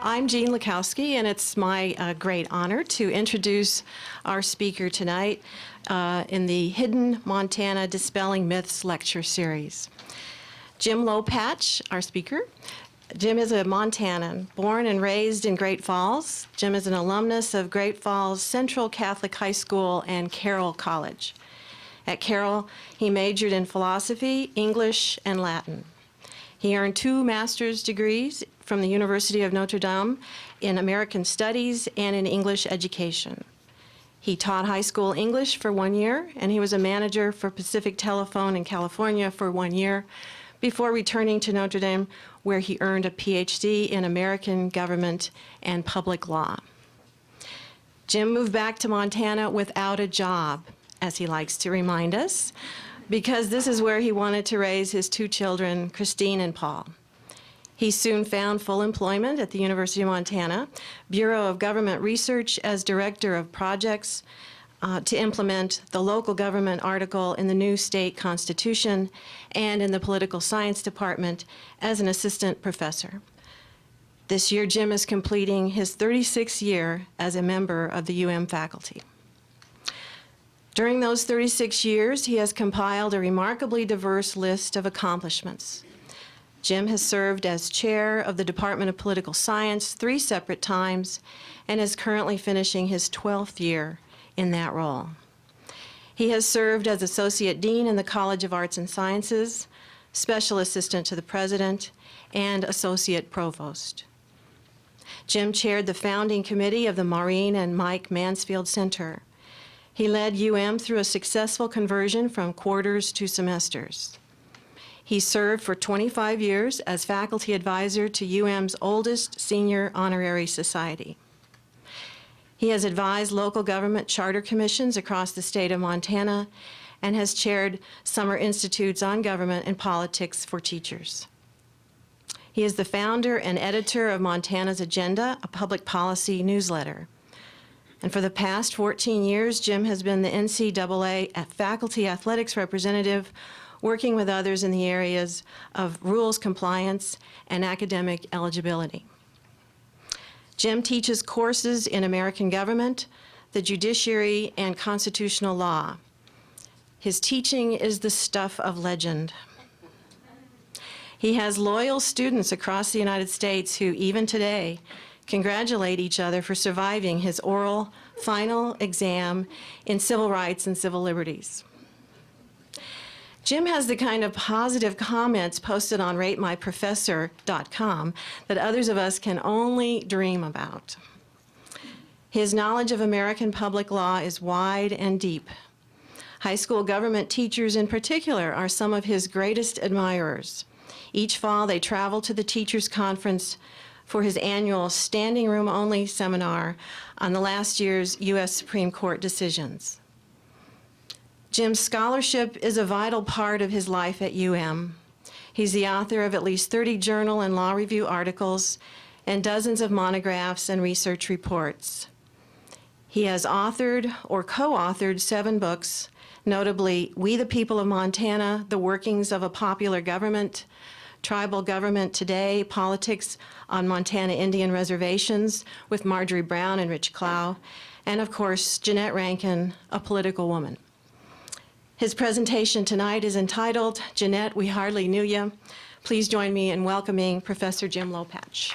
I'm Jean Lakowski, and it's my great honor to introduce our speaker tonight in the Hidden Montana Dispelling Myths lecture series. Jim Lopach, our speaker. Jim is a Montanan, born and raised in Great Falls. Jim is an alumnus of Great Falls Central Catholic High School and Carroll College. At Carroll, he majored in philosophy, English, and Latin. He earned 2 master's degrees from the University of Notre Dame in American Studies and in English education. He taught high school English for 1 year, and he was a manager for Pacific Telephone in California for 1 year before returning to Notre Dame, where he earned a PhD in American government and public law. Jim moved back to Montana without a job, as he likes to remind us, because this is where he wanted to raise his 2 children, Christine and Paul. He soon found full employment at the University of Montana, Bureau of Government Research, as Director of Projects to implement the local government article in the new state constitution, and in the Political Science Department as an assistant professor. This year, Jim is completing his 36th year as a member of the UM faculty. During those 36 years, he has compiled a remarkably diverse list of accomplishments. Jim has served as chair of the Department of Political Science 3 separate times and is currently finishing his 12th year in that role. He has served as associate dean in the College of Arts and Sciences, special assistant to the president, and associate provost. Jim chaired the founding committee of the Maureen and Mike Mansfield Center. He led UM through a successful conversion from quarters to semesters. He served for 25 years as faculty advisor to UM's oldest senior honorary society. He has advised local government charter commissions across the state of Montana and has chaired summer institutes on government and politics for teachers. He is the founder and editor of Montana's Agenda, a public policy newsletter. And for the past 14 years, Jim has been the NCAA faculty athletics representative, working with others in the areas of rules compliance and academic eligibility. Jim teaches courses in American government, the judiciary, and constitutional law. His teaching is the stuff of legend. He has loyal students across the United States who, even today, congratulate each other for surviving his oral final exam in civil rights and civil liberties. Jim has the kind of positive comments posted on ratemyprofessor.com that others of us can only dream about. His knowledge of American public law is wide and deep. High school government teachers in particular are some of his greatest admirers. Each fall they travel to the Teachers Conference for his annual standing room only seminar on the last year's U.S. Supreme Court decisions. Jim's scholarship is a vital part of his life at UM. He's the author of at least 30 journal and law review articles and dozens of monographs and research reports. He has authored or co-authored 7 books, notably We the People of Montana, The Workings of a Popular Government, Tribal Government Today, Politics on Montana Indian Reservations with Marjorie Brown and Rich Clow, and of course, Jeanette Rankin, A Political Woman. His presentation tonight is entitled, Jeanette, We Hardly Knew Ya. Please join me in welcoming Professor Jim Lopach.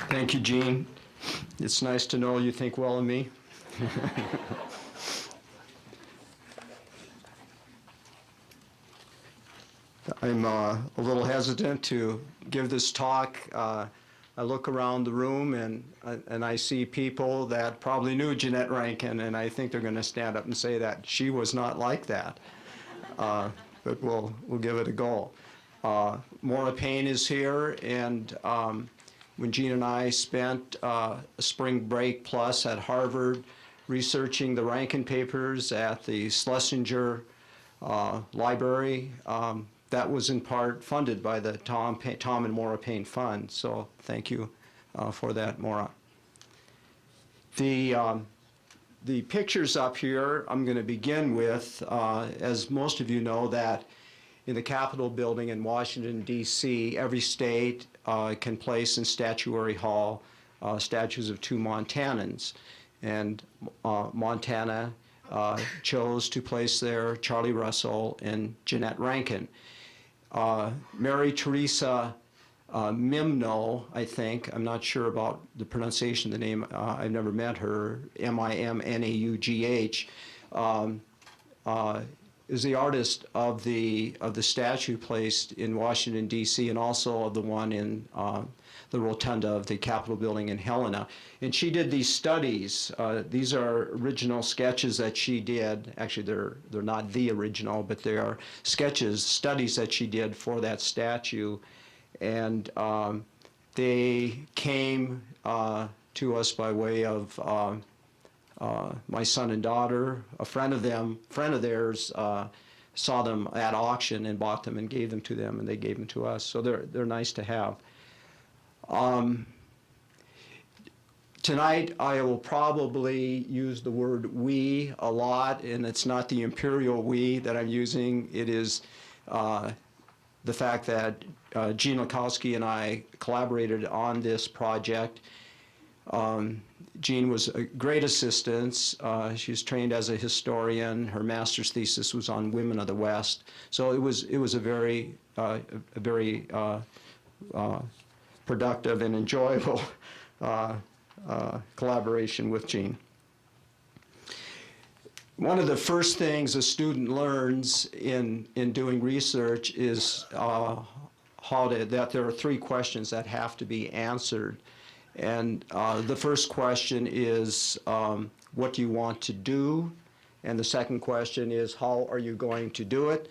Thank you, Jean. It's nice to know you think well of me. I'm a little hesitant to give this talk. I look around the room and I see people that probably knew Jeanette Rankin, and I think they're going to stand up and say that she was not like that. But we'll give it a go. Maura Payne is here, and when Jean and I spent a spring break plus at Harvard researching the Rankin papers at the Schlesinger Library, that was in part funded by the Tom and Maura Payne Fund, so thank you for that, Maura. The The pictures up here, I'm going to begin with, as most of you know, that in the Capitol building in Washington, D.C., every state can place in Statuary Hall statues of two Montanans. And Montana chose to place there Charlie Russell and Jeanette Rankin. Mary Teresa Mimno, I think, I'm not sure about the pronunciation of the name, I've never met her, Mimnaugh, is the artist of the statue placed in Washington, D.C., and also of the one in the rotunda of the Capitol building in Helena. And she did these studies. These are original sketches that she did. Actually, they're not the original, but they are sketches, studies that she did for that statue. And they came to us by way of my son and daughter. A friend of theirs, saw them at auction and bought them and gave them to them, and they gave them to us. So they're nice to have. Tonight I will probably use the word we a lot, and it's not the imperial we that I'm using. It is the fact that Gene Lukowski and I collaborated on this project. Jean was a great assistant. She was trained as a historian. Her master's thesis was on women of the West. So it was a very productive and enjoyable collaboration with Jean. One of the first things a student learns in doing research is that there are three questions that have to be answered. And the first question is, what do you want to do? And the second question is, how are you going to do it?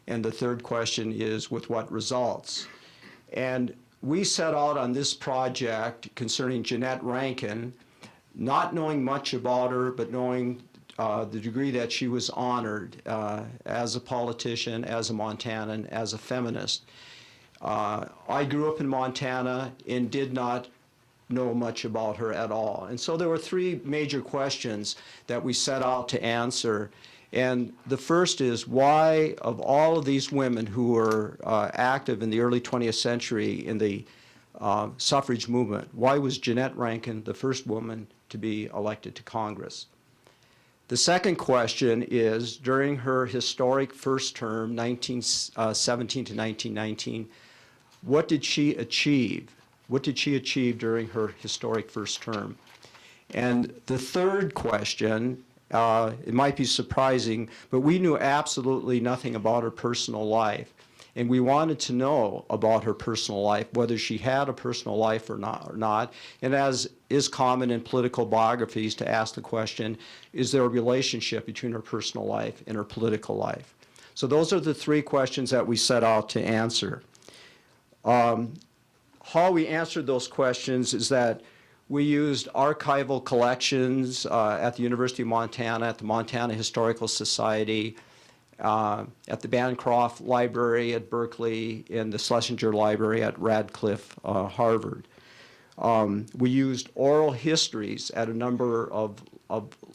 And the third question is, with what results? And we set out on this project concerning Jeanette Rankin, not knowing much about her, but knowing the degree that she was honored as a politician, as a Montanan, as a feminist. I grew up in Montana and did not know much about her at all. And so there were three major questions that we set out to answer. And the first is, why, of all of these women who were active in the early 20th century in the suffrage movement, why was Jeanette Rankin the first woman to be elected to Congress? The second question is, during her historic first term, 1917 to 1919, what did she achieve? What did she achieve during her historic first term? And the third question, it might be surprising, but we knew absolutely nothing about her personal life. And we wanted to know about her personal life, whether she had a personal life or not. And as is common in political biographies, to ask the question, is there a relationship between her personal life and her political life? So those are the three questions that we set out to answer. How we answered those questions is that we used archival collections at the University of Montana, at the Montana Historical Society, at the Bancroft Library at Berkeley, and the Schlesinger Library at Radcliffe, Harvard. We used oral histories at a number of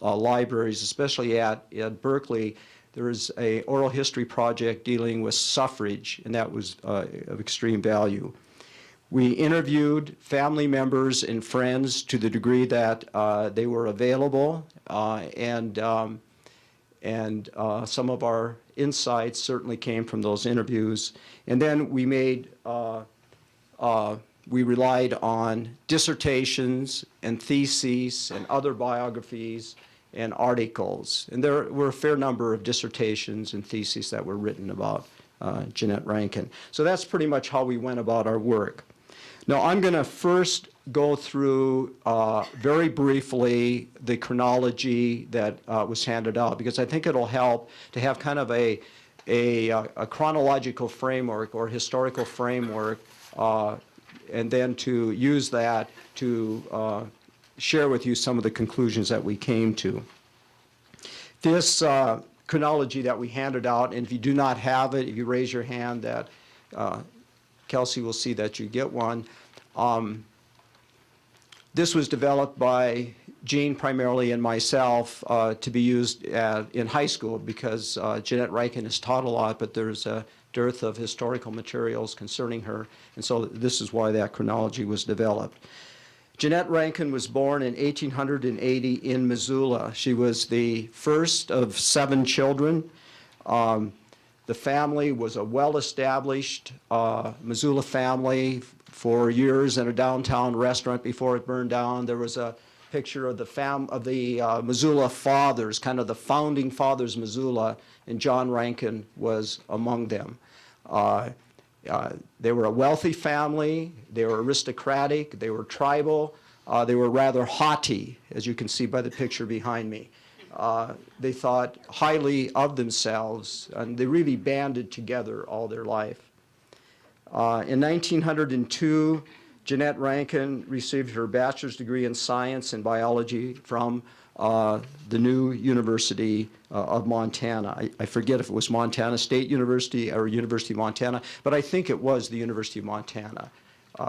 libraries, especially at Berkeley. There is an oral history project dealing with suffrage, and that was of extreme value. We interviewed family members and friends to the degree that they were available, and some of our insights certainly came from those interviews. And then we relied on dissertations and theses and other biographies and articles. And there were a fair number of dissertations and theses that were written about Jeanette Rankin. So that's pretty much how we went about our work. Now, I'm going to first go through very briefly the chronology that was handed out, because I think it'll help to have kind of a chronological framework or historical framework, and then to use that to share with you some of the conclusions that we came to. This chronology that we handed out, and if you do not have it, if you raise your hand, that Kelsey will see that you get one. This was developed by Jean primarily and myself to be used in high school because Jeanette Rankin has taught a lot, but there's a dearth of historical materials concerning her, and so this is why that chronology was developed. Jeanette Rankin was born in 1880 in Missoula. She was the first of 7 children. The family was a well-established Missoula family for years in a downtown restaurant before it burned down. There was a picture of the Missoula fathers, kind of the founding fathers of Missoula, and John Rankin was among them. They were a wealthy family. They were aristocratic. They were tribal. They were rather haughty, as you can see by the picture behind me. They thought highly of themselves, and they really banded together all their life. In 1902, Jeanette Rankin received her bachelor's degree in science and biology from the new University of Montana. I forget if it was Montana State University or University of Montana, but I think it was the University of Montana.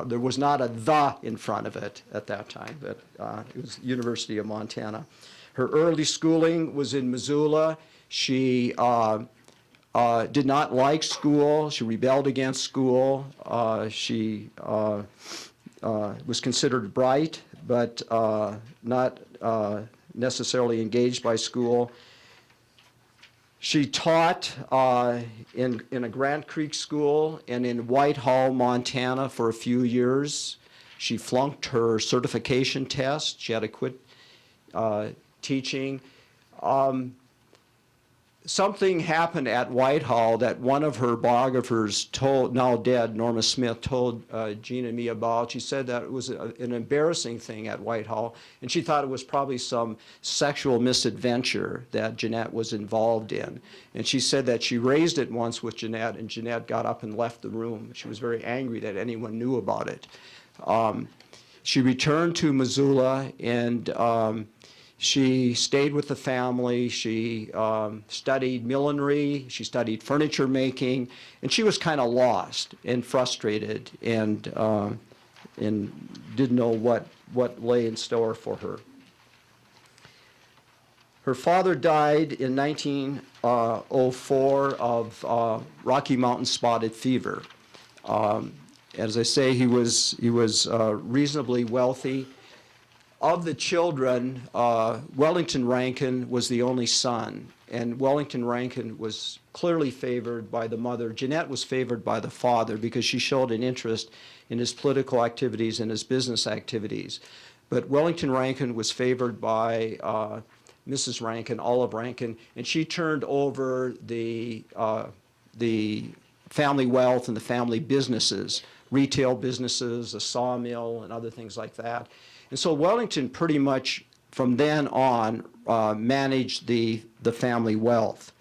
There was not a "the" in front of it at that time, but it was University of Montana. Her early schooling was in Missoula. She did not like school. She rebelled against school. She was considered bright, but not necessarily engaged by school. She taught in a Grant Creek school and in Whitehall, Montana for a few years. She flunked her certification test. She had to quit teaching. Something happened at Whitehall that one of her biographers told, now dead, Norma Smith, told Jean and me about. She said that it was an embarrassing thing at Whitehall, and she thought it was probably some sexual misadventure that Jeanette was involved in. And she said that she raised it once with Jeanette, and Jeanette got up and left the room. She was very angry that anyone knew about it. She returned to Missoula, and she stayed with the family. She studied millinery. She studied furniture making, and she was kind of lost and frustrated, and didn't know what lay in store for her. Her father died in 1904 of Rocky Mountain spotted fever. As I say, he was reasonably wealthy. Of the children, Wellington Rankin was the only son, and Wellington Rankin was clearly favored by the mother. Jeanette was favored by the father because she showed an interest in his political activities and his business activities. But Wellington Rankin was favored by Mrs. Rankin, Olive Rankin, and she turned over the family wealth and the family businesses, retail businesses, a sawmill, and other things like that. And so Wellington pretty much, from then on, managed the family wealth.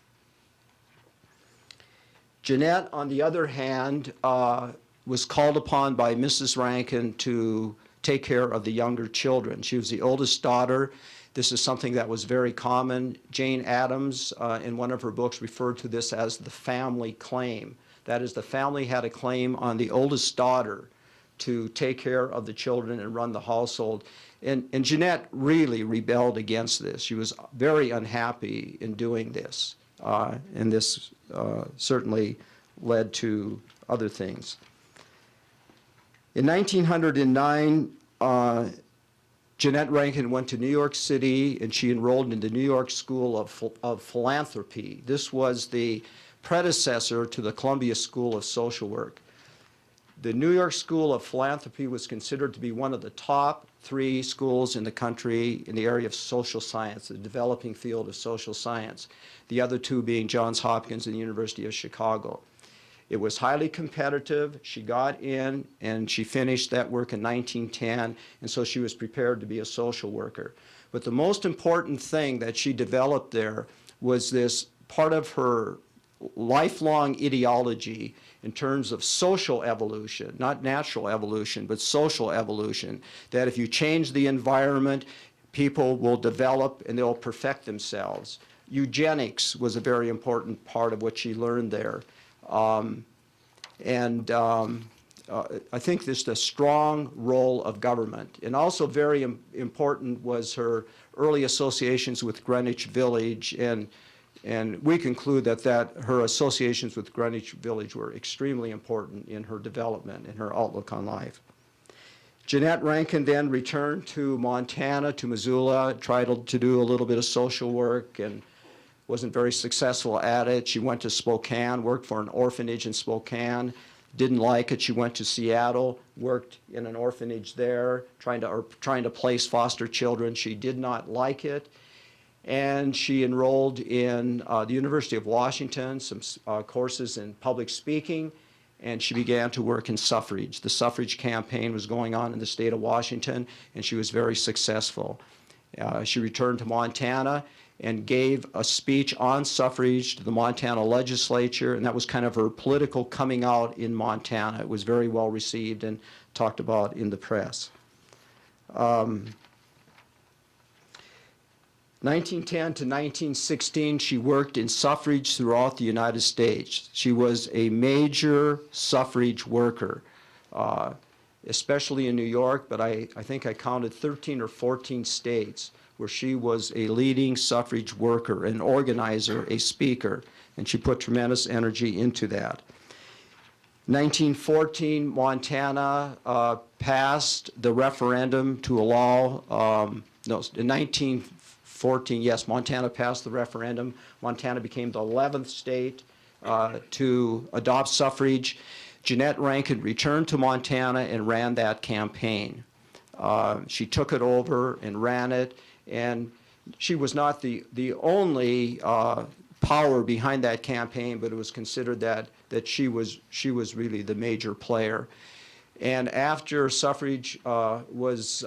Jeanette, on the other hand, was called upon by Mrs. Rankin to take care of the younger children. She was the oldest daughter. This is something that was very common. Jane Addams, in one of her books, referred to this as the family claim. That is, the family had a claim on the oldest daughter to take care of the children and run the household. And Jeanette really rebelled against this. She was very unhappy in doing this. And this certainly led to other things. In 1909, Jeanette Rankin went to New York City, and she enrolled in the New York School of Philanthropy. This was the predecessor to the Columbia School of Social Work. The New York School of Philanthropy was considered to be one of the top 3 schools in the country in the area of social science, the developing field of social science, the other 2 being Johns Hopkins and the University of Chicago. It was highly competitive. She got in, and she finished that work in 1910, and so she was prepared to be a social worker. But the most important thing that she developed there was this part of her lifelong ideology in terms of social evolution, not natural evolution, but social evolution, that if you change the environment, people will develop and they'll perfect themselves. Eugenics was a very important part of what she learned there. I think this the strong role of government. And also very important was her early associations with Greenwich Village, and we conclude that her associations with Greenwich Village were extremely important in her development and her outlook on life. Jeanette Rankin then returned to Montana, to Missoula, tried to do a little bit of social work and wasn't very successful at it. She went to Spokane, worked for an orphanage in Spokane, didn't like it. She went to Seattle, worked in an orphanage there, trying to place foster children. She did not like it. And she enrolled in the University of Washington, some courses in public speaking, and she began to work in suffrage. The suffrage campaign was going on in the state of Washington, and she was very successful. She returned to Montana and gave a speech on suffrage to the Montana legislature, and that was kind of her political coming out in Montana. It was very well received and talked about in the press. 1910 to 1916, she worked in suffrage throughout the United States. She was a major suffrage worker, especially in New York, but I think I counted 13 or 14 states where she was a leading suffrage worker, an organizer, a speaker, and she put tremendous energy into that. 1914, Montana passed the referendum to allow, in 1914, yes, Montana passed the referendum. Montana became the 11th state to adopt suffrage. Jeanette Rankin returned to Montana and ran that campaign. She took it over and ran it, and she was not the only power behind that campaign, but it was considered that she was really the major player. And after suffrage was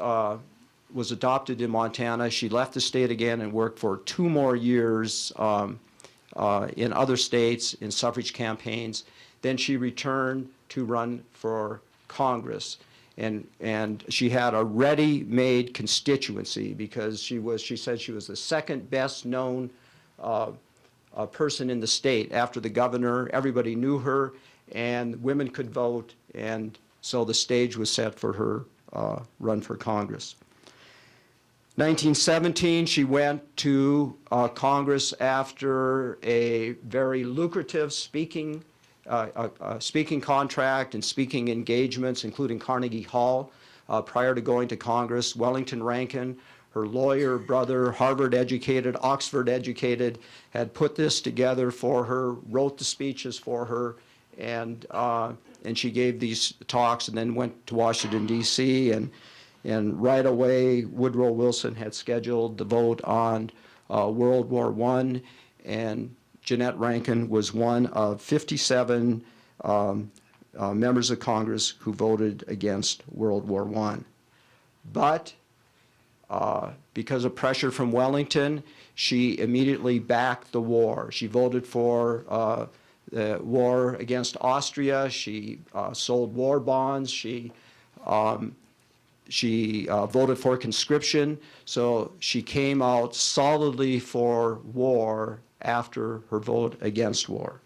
adopted in Montana, she left the state again and worked for 2 more years in other states in suffrage campaigns. Then she returned to run for Congress. And she had a ready-made constituency because she said she was the second best known person in the state after the governor. Everybody knew her, and women could vote, and so the stage was set for her run for Congress. 1917, she went to Congress after a very lucrative speaking contract and speaking engagements, including Carnegie Hall, prior to going to Congress. Wellington Rankin, her lawyer brother, Harvard-educated, Oxford-educated, had put this together for her, wrote the speeches for her, and she gave these talks and then went to Washington, D.C., and right away, Woodrow Wilson had scheduled the vote on World War I, and Jeanette Rankin was one of 57 members of Congress who voted against World War I. But because of pressure from Wellington, she immediately backed the war. She voted for the war against Austria. She sold war bonds. She voted for conscription. So she came out solidly for war after her vote against war.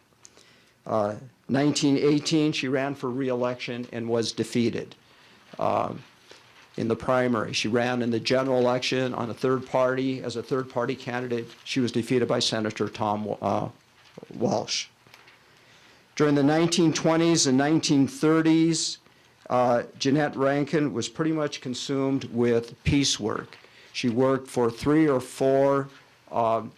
1918, she ran for re-election and was defeated in the primary. She ran in the general election on a third party. As a third party candidate, she was defeated by Senator Tom Walsh. During the 1920s and 1930s, Jeanette Rankin was pretty much consumed with peace work. She worked for 3 or 4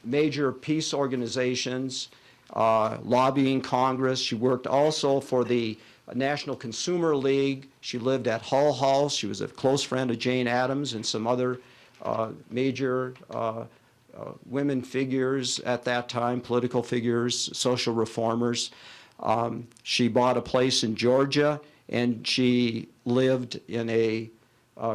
major peace organizations, lobbying Congress. She worked also for the National Consumer League. She lived at Hull House. She was a close friend of Jane Addams and some other major women figures at that time, political figures, social reformers. She bought a place in Georgia, and she lived in a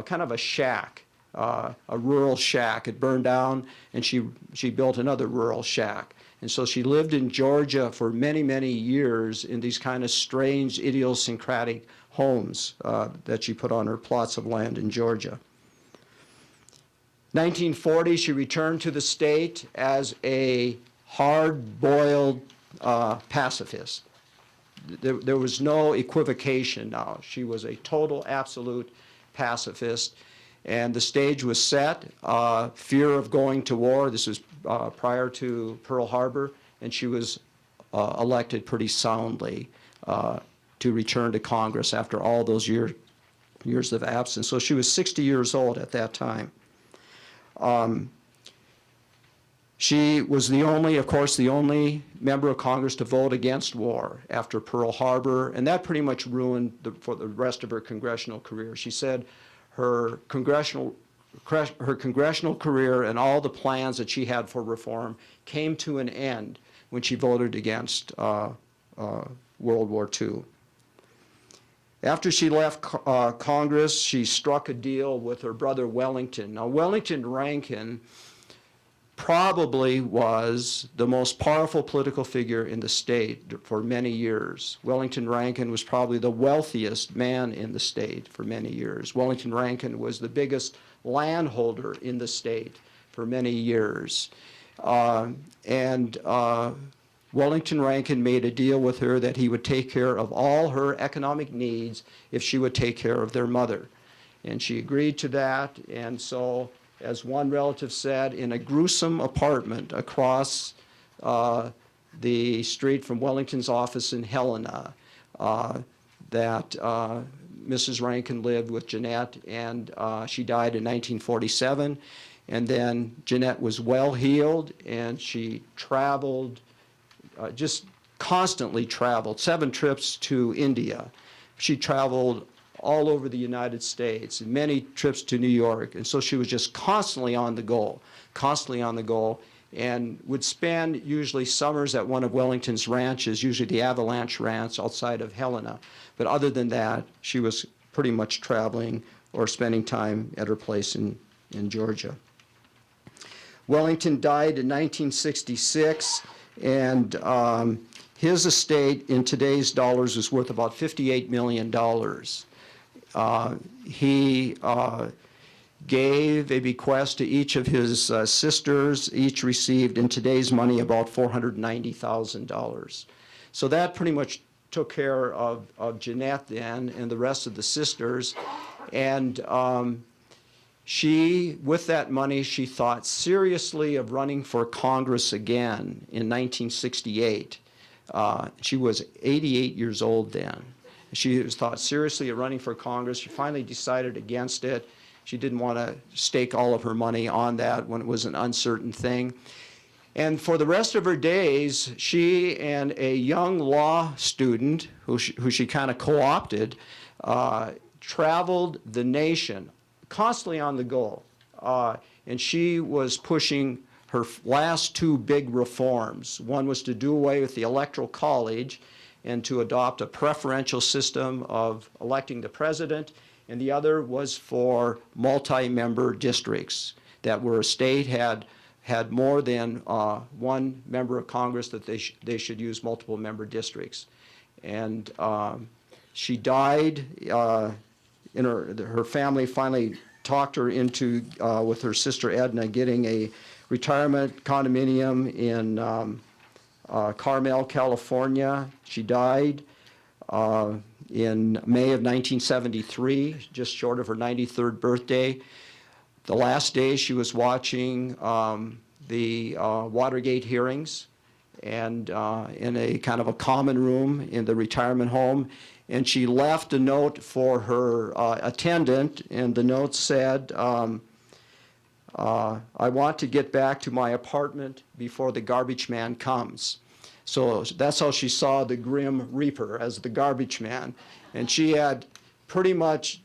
kind of a shack, a rural shack. It burned down, and she built another rural shack. And so she lived in Georgia for many, many years in these kind of strange, idiosyncratic homes that she put on her plots of land in Georgia. 1940, she returned to the state as a hard-boiled pacifist. there was no equivocation now. She was a total, absolute pacifist. And the stage was set, fear of going to war. This was prior to Pearl Harbor, and she was elected pretty soundly to return to Congress after all those years of absence. So she was 60 years old at that time. She was of course, the only member of Congress to vote against war after Pearl Harbor, and that pretty much ruined for the rest of her congressional career. She said her congressional career and all the plans that she had for reform came to an end when she voted against World War II. After she left Congress, she struck a deal with her brother Wellington. Now, Wellington Rankin probably was the most powerful political figure in the state for many years. Wellington Rankin was probably the wealthiest man in the state for many years. Wellington Rankin was the biggest landholder in the state for many years. Wellington Rankin made a deal with her that he would take care of all her economic needs if she would take care of their mother. And she agreed to that, and so, as one relative said, in a gruesome apartment across the street from Wellington's office in Helena, that Mrs. Rankin lived with Jeanette, and she died in 1947. And then Jeanette was well healed, and she traveled, just constantly traveled, 7 trips to India. She traveled all over the United States, and many trips to New York. And so she was just constantly on the go, and would spend usually summers at one of Wellington's ranches, usually the Avalanche Ranch outside of Helena. But other than that, she was pretty much traveling or spending time at her place in Georgia. Wellington died in 1966, and his estate in today's dollars is worth about $58 million. He gave a bequest to each of his sisters. Each received, in today's money, about $490,000. So that pretty much took care of Jeanette then and the rest of the sisters. And she, with that money, she thought seriously of running for Congress again in 1968. She was 88 years old then. She thought seriously of running for Congress. She finally decided against it. She didn't want to stake all of her money on that when it was an uncertain thing. And for the rest of her days, she and a young law student who she kind of co-opted traveled the nation, constantly on the go. And she was pushing her last 2 big reforms. One was to do away with the Electoral College and to adopt a preferential system of electing the president, and the other was for multi-member districts, that where a state had more than 1 member of Congress, that they should use multiple member districts. And she died, in her family finally talked her into, with her sister Edna, getting a retirement condominium in Carmel, California. She died in May of 1973, just short of her 93rd birthday. The last day she was watching the Watergate hearings, and in a kind of a common room in the retirement home. And she left a note for her attendant, and the note said, I want to get back to my apartment before the garbage man comes. So that's how she saw the Grim Reaper, as the garbage man. And she had pretty much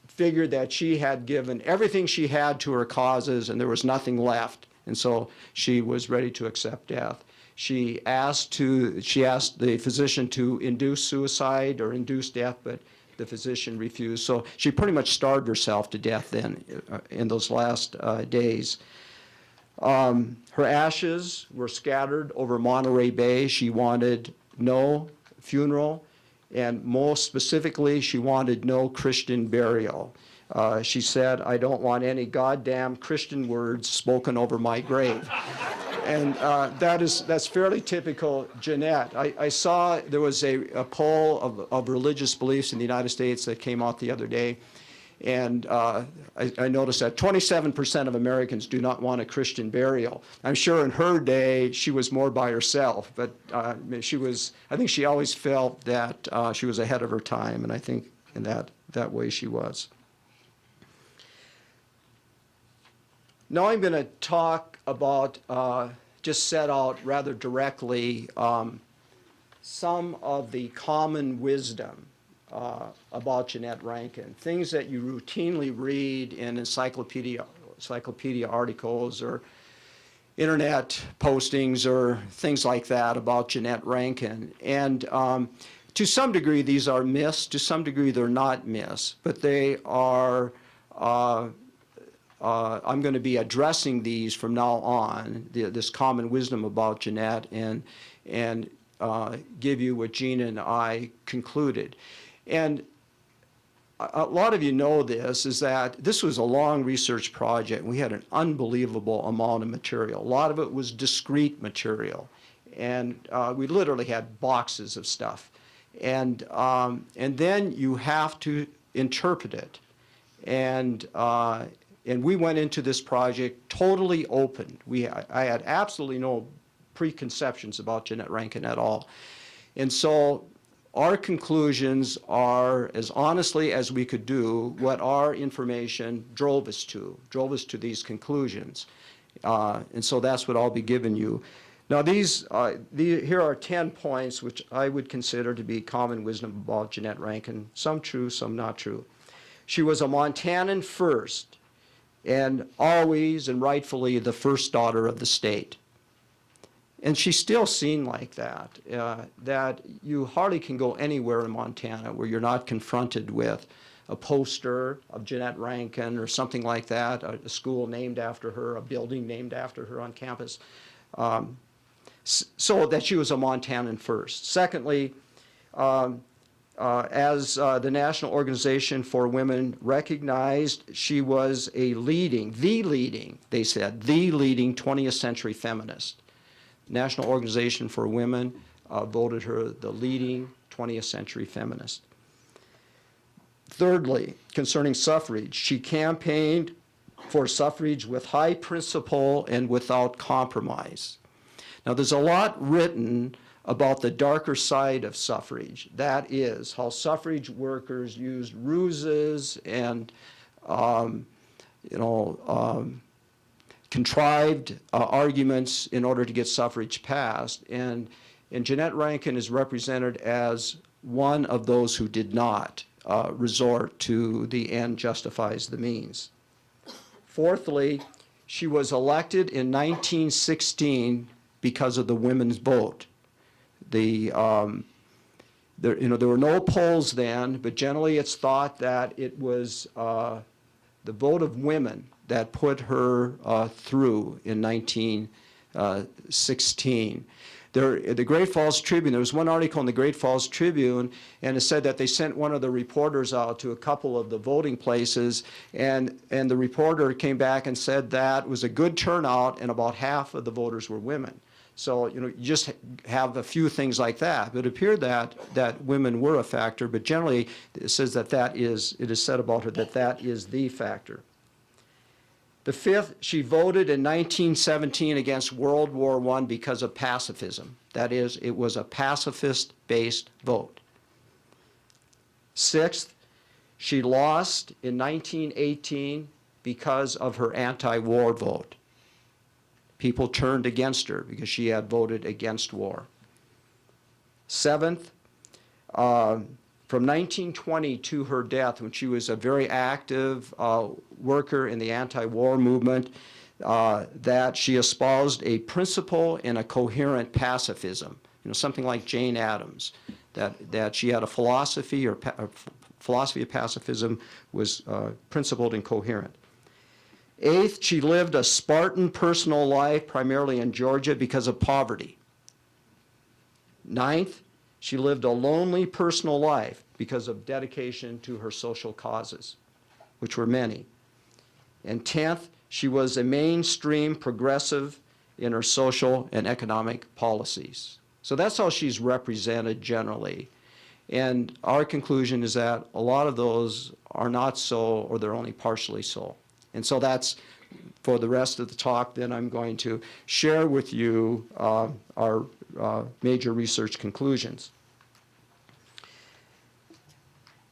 figured that she had given everything she had to her causes, and there was nothing left. And so she was ready to accept death. She asked the physician to induce suicide or induce death, but the physician refused. So she pretty much starved herself to death then in those last days. Her ashes were scattered over Monterey Bay. She wanted no funeral, and most specifically, she wanted no Christian burial. She said, I don't want any goddamn Christian words spoken over my grave. And that's fairly typical Jeanette. I saw there was a poll of religious beliefs in the United States that came out the other day, and I noticed that 27% of Americans do not want a Christian burial. I'm sure in her day she was more by herself, but I think she always felt that she was ahead of her time, and I think in that way she was. Now I'm going to talk about, just set out rather directly, some of the common wisdom about Jeanette Rankin, things that you routinely read in encyclopedia articles or internet postings or things like that about Jeanette Rankin. And to some degree these are myths, to some degree they're not myths, but they are I'm going to be addressing these from now on, this common wisdom about Jeanette, and give you what Gina and I concluded. And a lot of you know this, is that this was a long research project. We had an unbelievable amount of material. A lot of it was discrete material. And we literally had boxes of stuff. And then you have to interpret it. And we went into this project totally open. I had absolutely no preconceptions about Jeanette Rankin at all. And so our conclusions are, as honestly as we could do, what our information drove us to these conclusions. And so that's what I'll be giving you. Now here are 10 points which I would consider to be common wisdom about Jeanette Rankin, some true, some not true. She was a Montanan first, and always and rightfully the first daughter of the state. And she's still seen like that, that you hardly can go anywhere in Montana where you're not confronted with a poster of Jeanette Rankin or something like that, a school named after her, a building named after her on campus. So that she was a Montanan first. Secondly, as the National Organization for Women recognized, she was the leading 20th century feminist. National Organization for Women voted her the leading 20th century feminist. Thirdly, concerning suffrage, she campaigned for suffrage with high principle and without compromise. Now, there's a lot written about the darker side of suffrage. That is, how suffrage workers used ruses and, contrived arguments in order to get suffrage passed. And Jeanette Rankin is represented as one of those who did not resort to the end justifies the means. Fourthly, she was elected in 1916 because of the women's vote. There were no polls then, but generally it's thought that it was the vote of women that put her through in 1916. The Great Falls Tribune, there was one article in the Great Falls Tribune, and it said that they sent one of the reporters out to a couple of the voting places, and the reporter came back and said that was a good turnout, and about half of the voters were women. So, you just have a few things like that. But it appeared that women were a factor, but generally it says that it is said about her that is the factor. The fifth, she voted in 1917 against World War I because of pacifism. That is, it was a pacifist-based vote. Sixth, she lost in 1918 because of her anti-war vote. People turned against her because she had voted against war. Seventh, from 1920 to her death, when she was a very active worker in the anti-war movement, that she espoused a principle and a coherent pacifism, something like Jane Addams, that she had a philosophy of pacifism was principled and coherent. Eighth, she lived a Spartan personal life, primarily in Georgia, because of poverty. Ninth, she lived a lonely personal life because of dedication to her social causes, which were many. And 10th, she was a mainstream progressive in her social and economic policies. So that's how she's represented generally. And our conclusion is that a lot of those are not so, or they're only partially so. And so that's, for the rest of the talk, then I'm going to share with you our major research conclusions.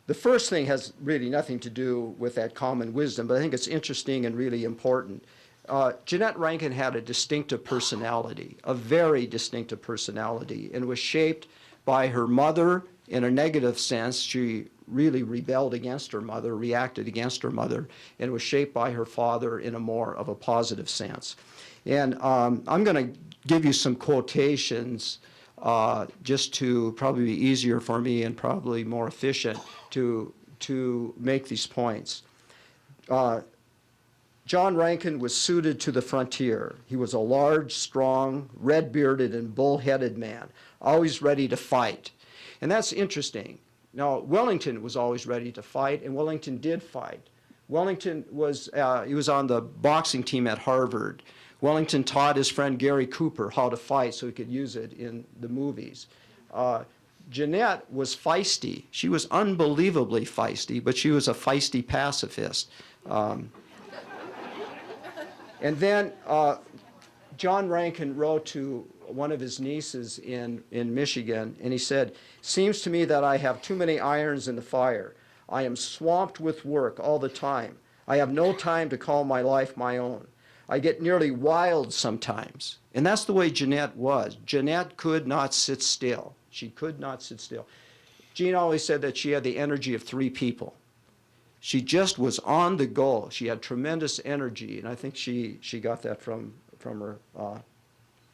The first thing has really nothing to do with that common wisdom, but I think it's interesting and really important. Jeanette Rankin had a distinctive personality, a very distinctive personality, and was shaped by her mother in a negative sense. She really rebelled against her mother, reacted against her mother, and was shaped by her father in a more of a positive sense. And I'm going to give you some quotations just to probably be easier for me and probably more efficient to make these points. John Rankin was suited to the frontier. He was a large, strong, red-bearded, and bull-headed man, always ready to fight. And that's interesting. Now, Wellington was always ready to fight, and Wellington did fight. Wellington was, he was on the boxing team at Harvard. Wellington taught his friend Gary Cooper how to fight so he could use it in the movies. Jeanette was feisty. She was unbelievably feisty, but she was a feisty pacifist. And then John Rankin wrote to one of his nieces in Michigan, and he said, "Seems to me that I have too many irons in the fire. I am swamped with work all the time. I have no time to call my life my own. I get nearly wild sometimes." And that's the way Jeanette was. Jeanette could not sit still. She could not sit still. Jean always said that she had the energy of 3 people. She just was on the go. She had tremendous energy, and I think she got that from her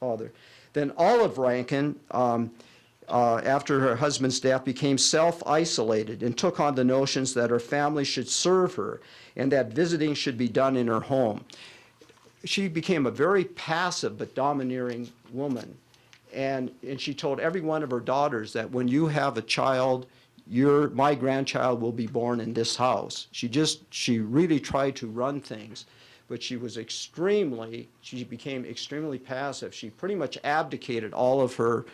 father. Then Olive Rankin, after her husband's death, became self-isolated and took on the notions that her family should serve her and that visiting should be done in her home. She became a very passive but domineering woman, and she told every one of her daughters that when you have a child, my grandchild will be born in this house. She really tried to run things, but she became extremely passive. She pretty much abdicated all of her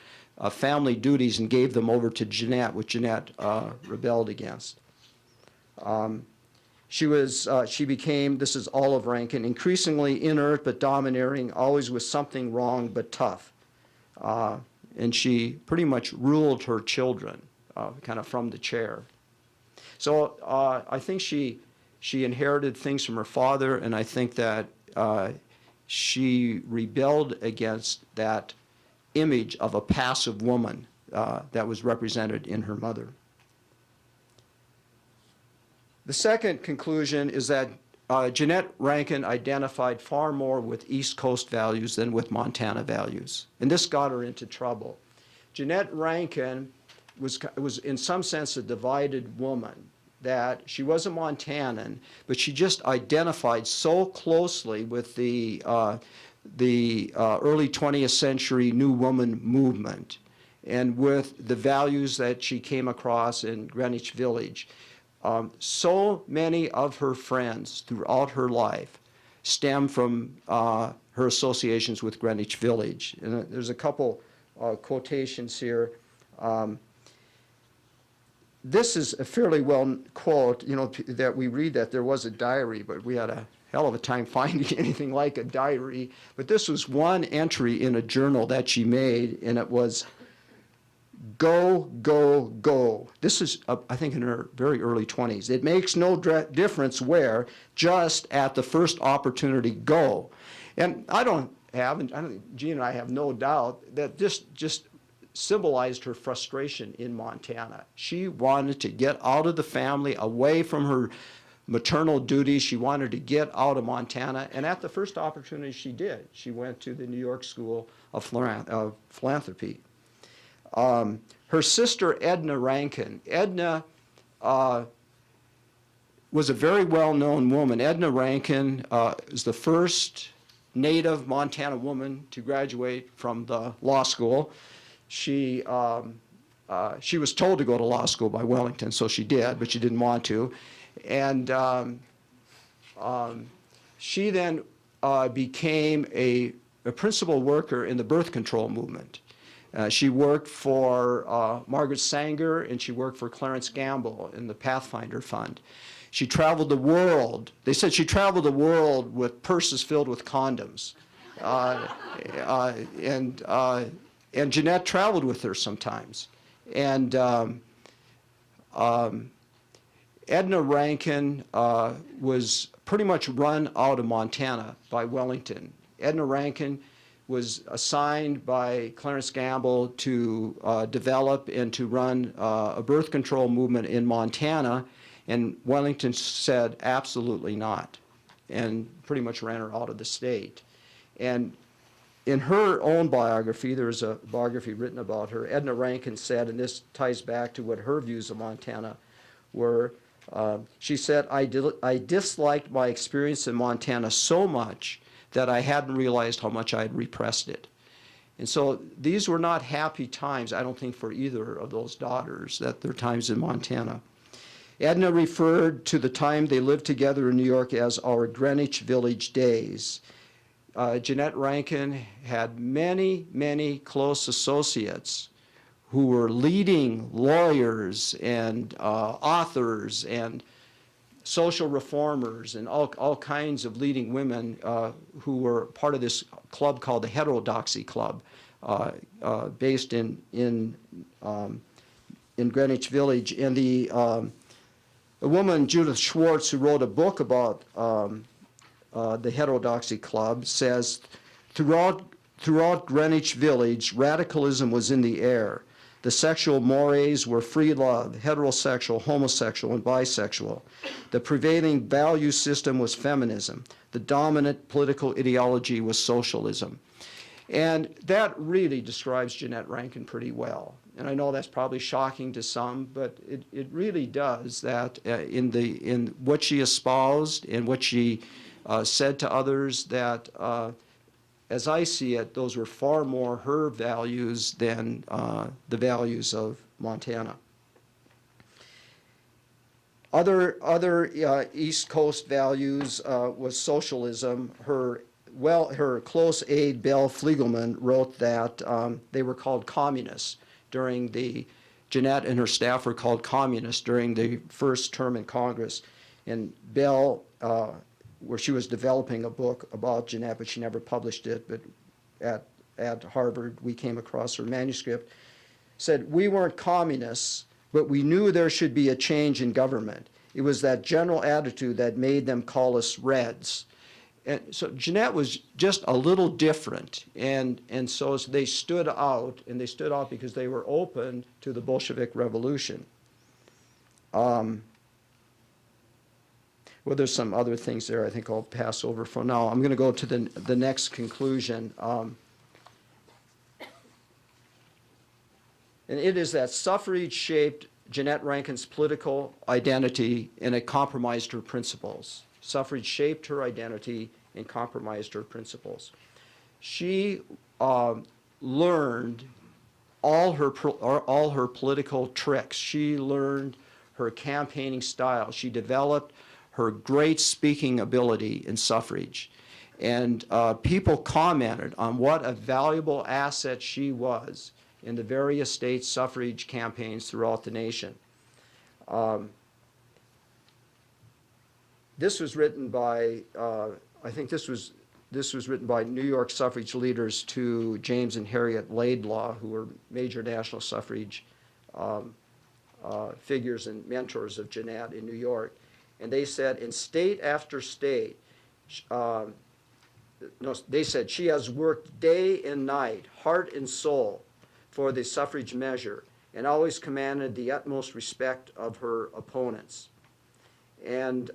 family duties and gave them over to Jeanette, which Jeanette rebelled against. She became, this is Olive Rankin, increasingly inert but domineering, always with something wrong but tough. And she pretty much ruled her children. Kind of from the chair. So I think she inherited things from her father, and I think that she rebelled against that image of a passive woman that was represented in her mother. The second conclusion is that Jeanette Rankin identified far more with East Coast values than with Montana values, and this got her into trouble. Jeanette Rankin was in some sense a divided woman, that she was a Montanan, but she just identified so closely with the early 20th century New Woman movement and with the values that she came across in Greenwich Village. So many of her friends throughout her life stem from her associations with Greenwich Village. And there's a couple quotations here. This is a fairly well quote, that we read that there was a diary, but we had a hell of a time finding anything like a diary. But this was one entry in a journal that she made, and it was, "Go, go, go." This is, I think, in her very early 20s. "It makes no difference where, just at the first opportunity, go." And I think Jean and I have no doubt that this just symbolized her frustration in Montana. She wanted to get out of the family, away from her maternal duties. She wanted to get out of Montana, and at the first opportunity she did. She went to the New York School of Philanthropy. Her sister Edna Rankin. Edna was a very well-known woman. Edna Rankin is the first native Montana woman to graduate from the law school. She was told to go to law school by Wellington, so she did, but she didn't want to. And she then became a a principal worker in the birth control movement. She worked for Margaret Sanger, and she worked for Clarence Gamble in the Pathfinder Fund. She traveled the world. They said she traveled the world with purses filled with condoms. And Jeanette traveled with her sometimes. And Edna Rankin was pretty much run out of Montana by Wellington. Edna Rankin was assigned by Clarence Gamble to develop and to run a birth control movement in Montana, and Wellington said absolutely not, and pretty much ran her out of the state. And in her own biography, there's a biography written about her, Edna Rankin said, and this ties back to what her views of Montana were, she said, I disliked my experience in Montana so much that I hadn't realized how much I had repressed it. And so these were not happy times, I don't think, for either of those daughters, that their times in Montana. Edna referred to the time they lived together in New York as our Greenwich Village days. Jeanette Rankin had many, many close associates who were leading lawyers and authors and social reformers and all kinds of leading women who were part of this club called the Heterodoxy Club, based in Greenwich Village. And a woman, Judith Schwartz, who wrote a book about the Heterodoxy Club, says, throughout Greenwich Village, radicalism was in the air. The sexual mores were free love, heterosexual, homosexual, and bisexual. The prevailing value system was feminism. The dominant political ideology was socialism. And that really describes Jeanette Rankin pretty well. And I know that's probably shocking to some, but it really does that in what she espoused and what she said to others, that as I see it, those were far more her values than the values of Montana. Other East Coast values was socialism. Her close aide, Belle Fliegelman, wrote that they were called communists during Jeanette and her staff were called communists during the first term in Congress. And Belle, where she was developing a book about Jeanette, but she never published it, but at Harvard we came across her manuscript, said, we weren't communists, but we knew there should be a change in government. It was that general attitude that made them call us Reds. And so Jeanette was just a little different, and so they stood out, and they stood out because they were open to the Bolshevik Revolution. Well, there's some other things there I think I'll pass over for now. I'm going to go to the next conclusion. And it is that suffrage shaped Jeanette Rankin's political identity, and it compromised her principles. Suffrage shaped her identity and compromised her principles. She learned all her political tricks. She learned her campaigning style. She developed her great speaking ability in suffrage. And people commented on what a valuable asset she was in the various state suffrage campaigns throughout the nation. This was written by, I think this was written by New York suffrage leaders to James and Harriet Laidlaw, who were major national suffrage figures and mentors of Jeanette in New York. And they said, in state after state, they said, she has worked day and night, heart and soul, for the suffrage measure, and always commanded the utmost respect of her opponents. And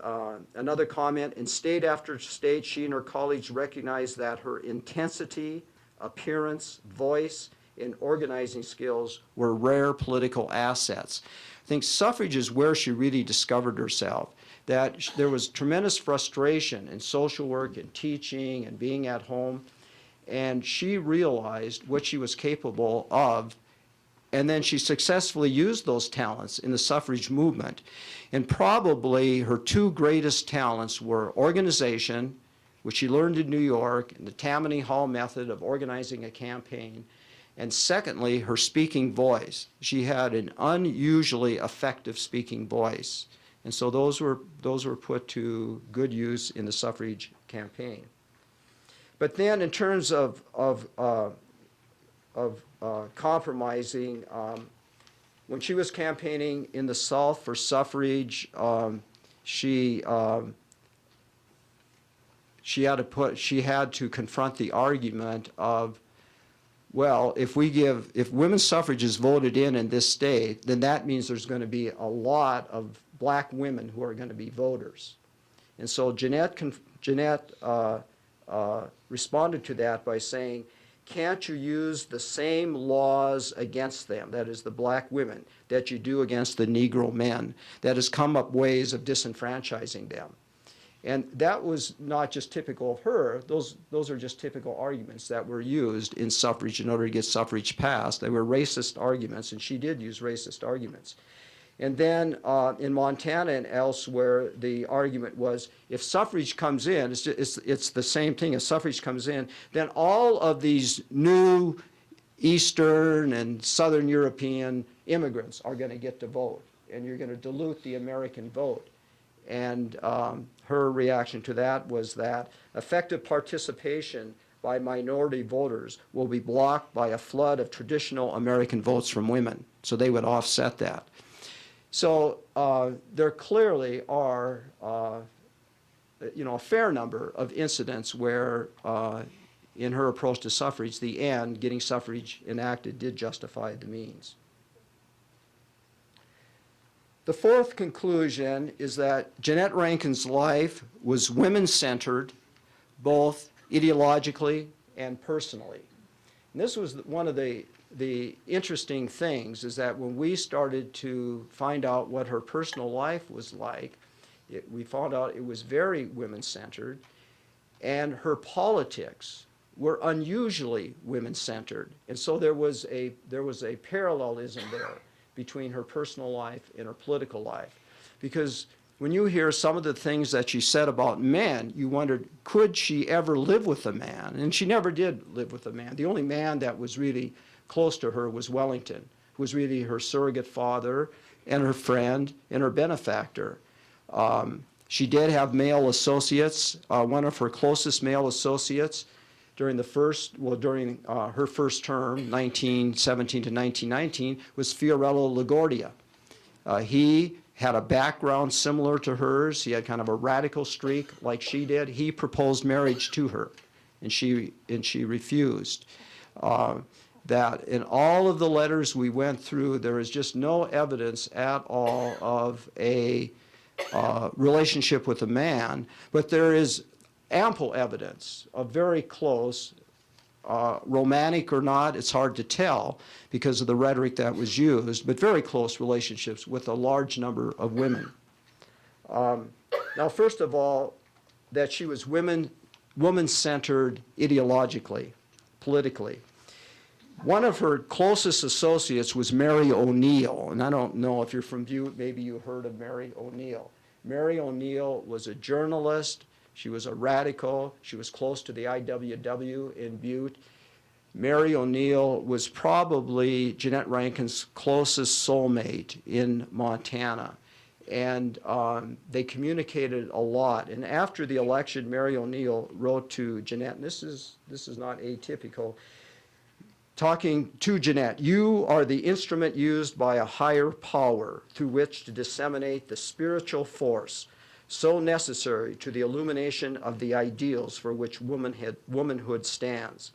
another comment, in state after state, she and her colleagues recognized that her intensity, appearance, voice, and organizing skills were rare political assets. I think suffrage is where she really discovered herself, that there was tremendous frustration in social work and teaching and being at home, and she realized what she was capable of, and then she successfully used those talents in the suffrage movement. And probably her two greatest talents were organization, which she learned in New York, and the Tammany Hall method of organizing a campaign. And secondly, her speaking voice. She had an unusually effective speaking voice. And so those were put to good use in the suffrage campaign. But then in terms of compromising, when she was campaigning in the South for suffrage, she had to confront the argument of, well, if women's suffrage is voted in this state, then that means there's going to be a lot of black women who are going to be voters. And so Jeanette responded to that by saying, can't you use the same laws against them, that is the black women, that you do against the Negro men, that has come up ways of disenfranchising them? And that was not just typical of her. Those are just typical arguments that were used in suffrage in order to get suffrage passed. They were racist arguments, and she did use racist arguments. And then in Montana and elsewhere, the argument was, if suffrage comes in, it's the same thing. If suffrage comes in, then all of these new Eastern and Southern European immigrants are going to get to vote, and you're going to dilute the American vote. And her reaction to that was that effective participation by minority voters will be blocked by a flood of traditional American votes from women. So they would offset that. So there clearly are, a fair number of incidents where, in her approach to suffrage, the end, getting suffrage enacted, did justify the means. The fourth conclusion is that Jeanette Rankin's life was women-centered, both ideologically and personally. And this was one of the interesting things, is that when we started to find out what her personal life was like, we found out it was very women-centered, and her politics were unusually women-centered. And so there was a parallelism there between her personal life and her political life. Because when you hear some of the things that she said about men, you wondered, could she ever live with a man? And she never did live with a man. The only man that was really close to her was Wellington, who was really her surrogate father and her friend and her benefactor. She did have male associates. One of her closest male associates during her first term, 1917 to 1919, was Fiorello LaGuardia. He had a background similar to hers. He had kind of a radical streak like she did. He proposed marriage to her, and she refused. That in all of the letters we went through, there is just no evidence at all of a relationship with a man, but there is ample evidence of very close, romantic or not, it's hard to tell because of the rhetoric that was used, but very close relationships with a large number of women. Now, first of all, that she was woman-centered ideologically, politically. One of her closest associates was Mary O'Neill, and I don't know if you're from Butte, maybe you heard of Mary O'Neill. Mary O'Neill was a journalist. She was a radical. She was close to the IWW in Butte. Mary O'Neill was probably Jeanette Rankin's closest soulmate in Montana. And they communicated a lot. And after the election, Mary O'Neill wrote to Jeanette, and this is not atypical, talking to Jeanette, "You are the instrument used by a higher power through which to disseminate the spiritual force so necessary to the illumination of the ideals for which womanhood stands.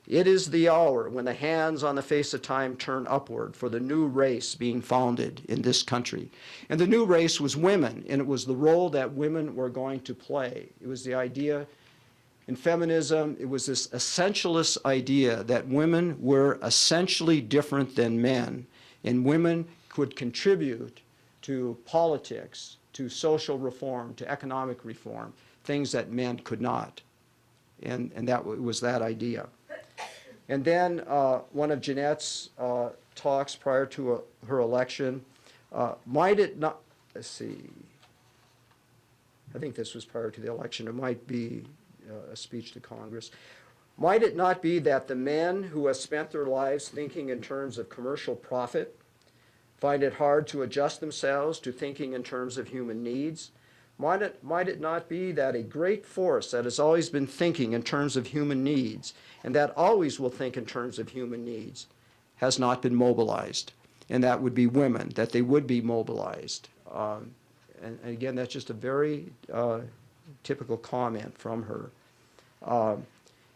It is the hour when the hands on the face of time turn upward for the new race being founded in this country." And the new race was women, and it was the role that women were going to play. It was the idea in feminism, it was this essentialist idea that women were essentially different than men, and women could contribute to politics, to social reform, to economic reform, things that men could not. And that was that idea. And then one of Jeanette's talks prior to her election, might it not, let's see, I think this was prior to the election, it might be a speech to Congress. Might it not be that the men who have spent their lives thinking in terms of commercial profit find it hard to adjust themselves to thinking in terms of human needs? Might it not be that a great force that has always been thinking in terms of human needs and that always will think in terms of human needs has not been mobilized? And that would be women, that they would be mobilized. And again, that's just a very typical comment from her.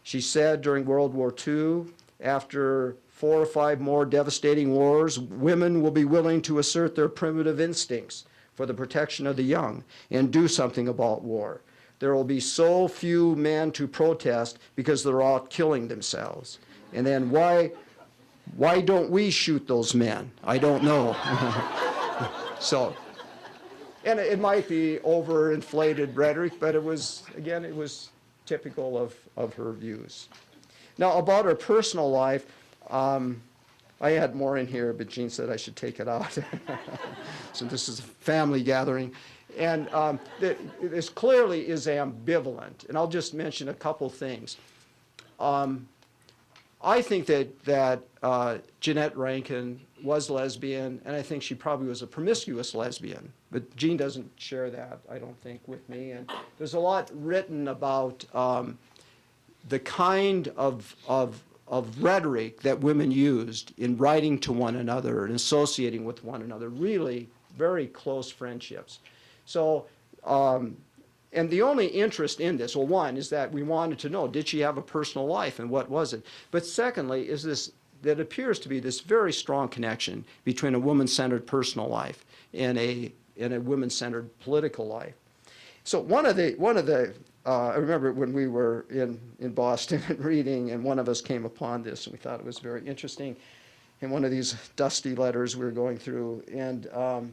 She said during World War II, after 4 or 5 more devastating wars, women will be willing to assert their primitive instincts for the protection of the young and do something about war. There will be so few men to protest because they're all killing themselves. And then why don't we shoot those men? I don't know. So, and it might be overinflated rhetoric, but it was typical of her views. Now, about her personal life, I had more in here, but Jean said I should take it out. So this is a family gathering. And this clearly is ambivalent. And I'll just mention a couple things. I think that Jeanette Rankin was lesbian, and I think she probably was a promiscuous lesbian. But Jean doesn't share that, I don't think, with me. And there's a lot written about the kind of rhetoric that women used in writing to one another and associating with one another, really very close friendships. So, and the only interest in this, well, one, is that we wanted to know, did she have a personal life and what was it? But secondly, is this, that appears to be this very strong connection between a woman-centered personal life and a women-centered political life. So one of the I remember when we were in Boston and reading, and one of us came upon this, and we thought it was very interesting in one of these dusty letters we were going through. And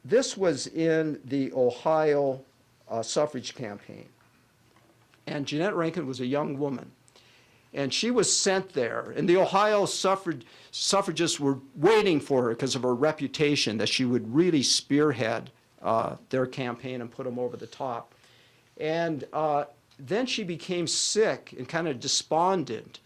this was in the Ohio suffrage campaign. And Jeanette Rankin was a young woman. And she was sent there. And the Ohio suffragists were waiting for her because of her reputation that she would really spearhead their campaign and put them over the top. And then she became sick and kind of despondent.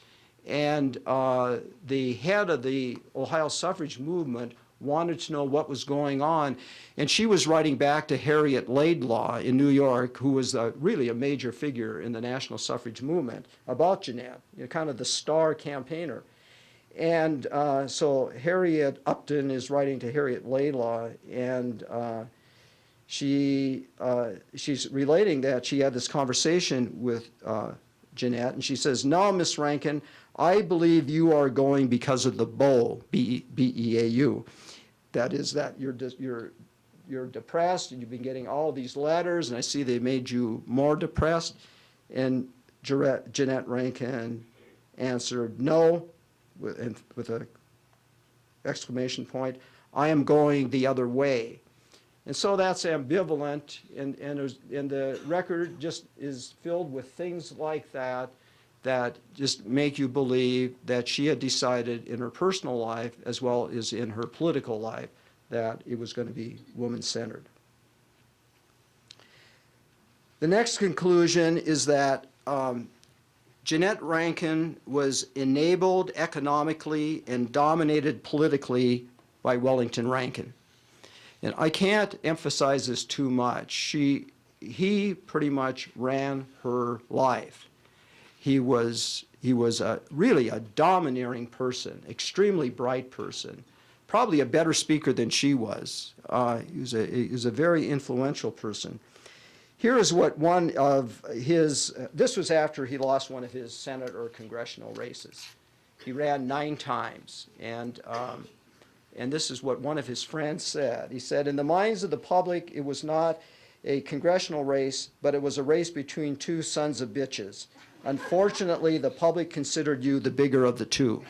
And the head of the Ohio suffrage movement wanted to know what was going on. And she was writing back to Harriet Laidlaw in New York, who was really a major figure in the national suffrage movement, about Jeanette, kind of the star campaigner. And so Harriet Upton is writing to Harriet Laidlaw, and she's relating that she had this conversation with Jeanette, and she says, "Now, Miss Rankin, I believe you are going because of the beau, B-E-A-U. That is that you're depressed, and you've been getting all these letters, and I see they made you more depressed." And Jeanette Rankin answered, "No," with an exclamation point, "I am going the other way." And so that's ambivalent, and the record just is filled with things like that that just make you believe that she had decided in her personal life as well as in her political life that it was going to be woman-centered. The next conclusion is that Jeanette Rankin was enabled economically and dominated politically by Wellington Rankin. And I can't emphasize this too much. He pretty much ran her life. He was really a domineering person, extremely bright person, probably a better speaker than she was. He was a very influential person. Here is what one of his, this was after he lost one of his Senate or congressional races. He ran 9 times, and this is what one of his friends said. He said, "In the minds of the public, it was not a congressional race, but it was a race between 2 sons of bitches. Unfortunately, the public considered you the bigger of the 2.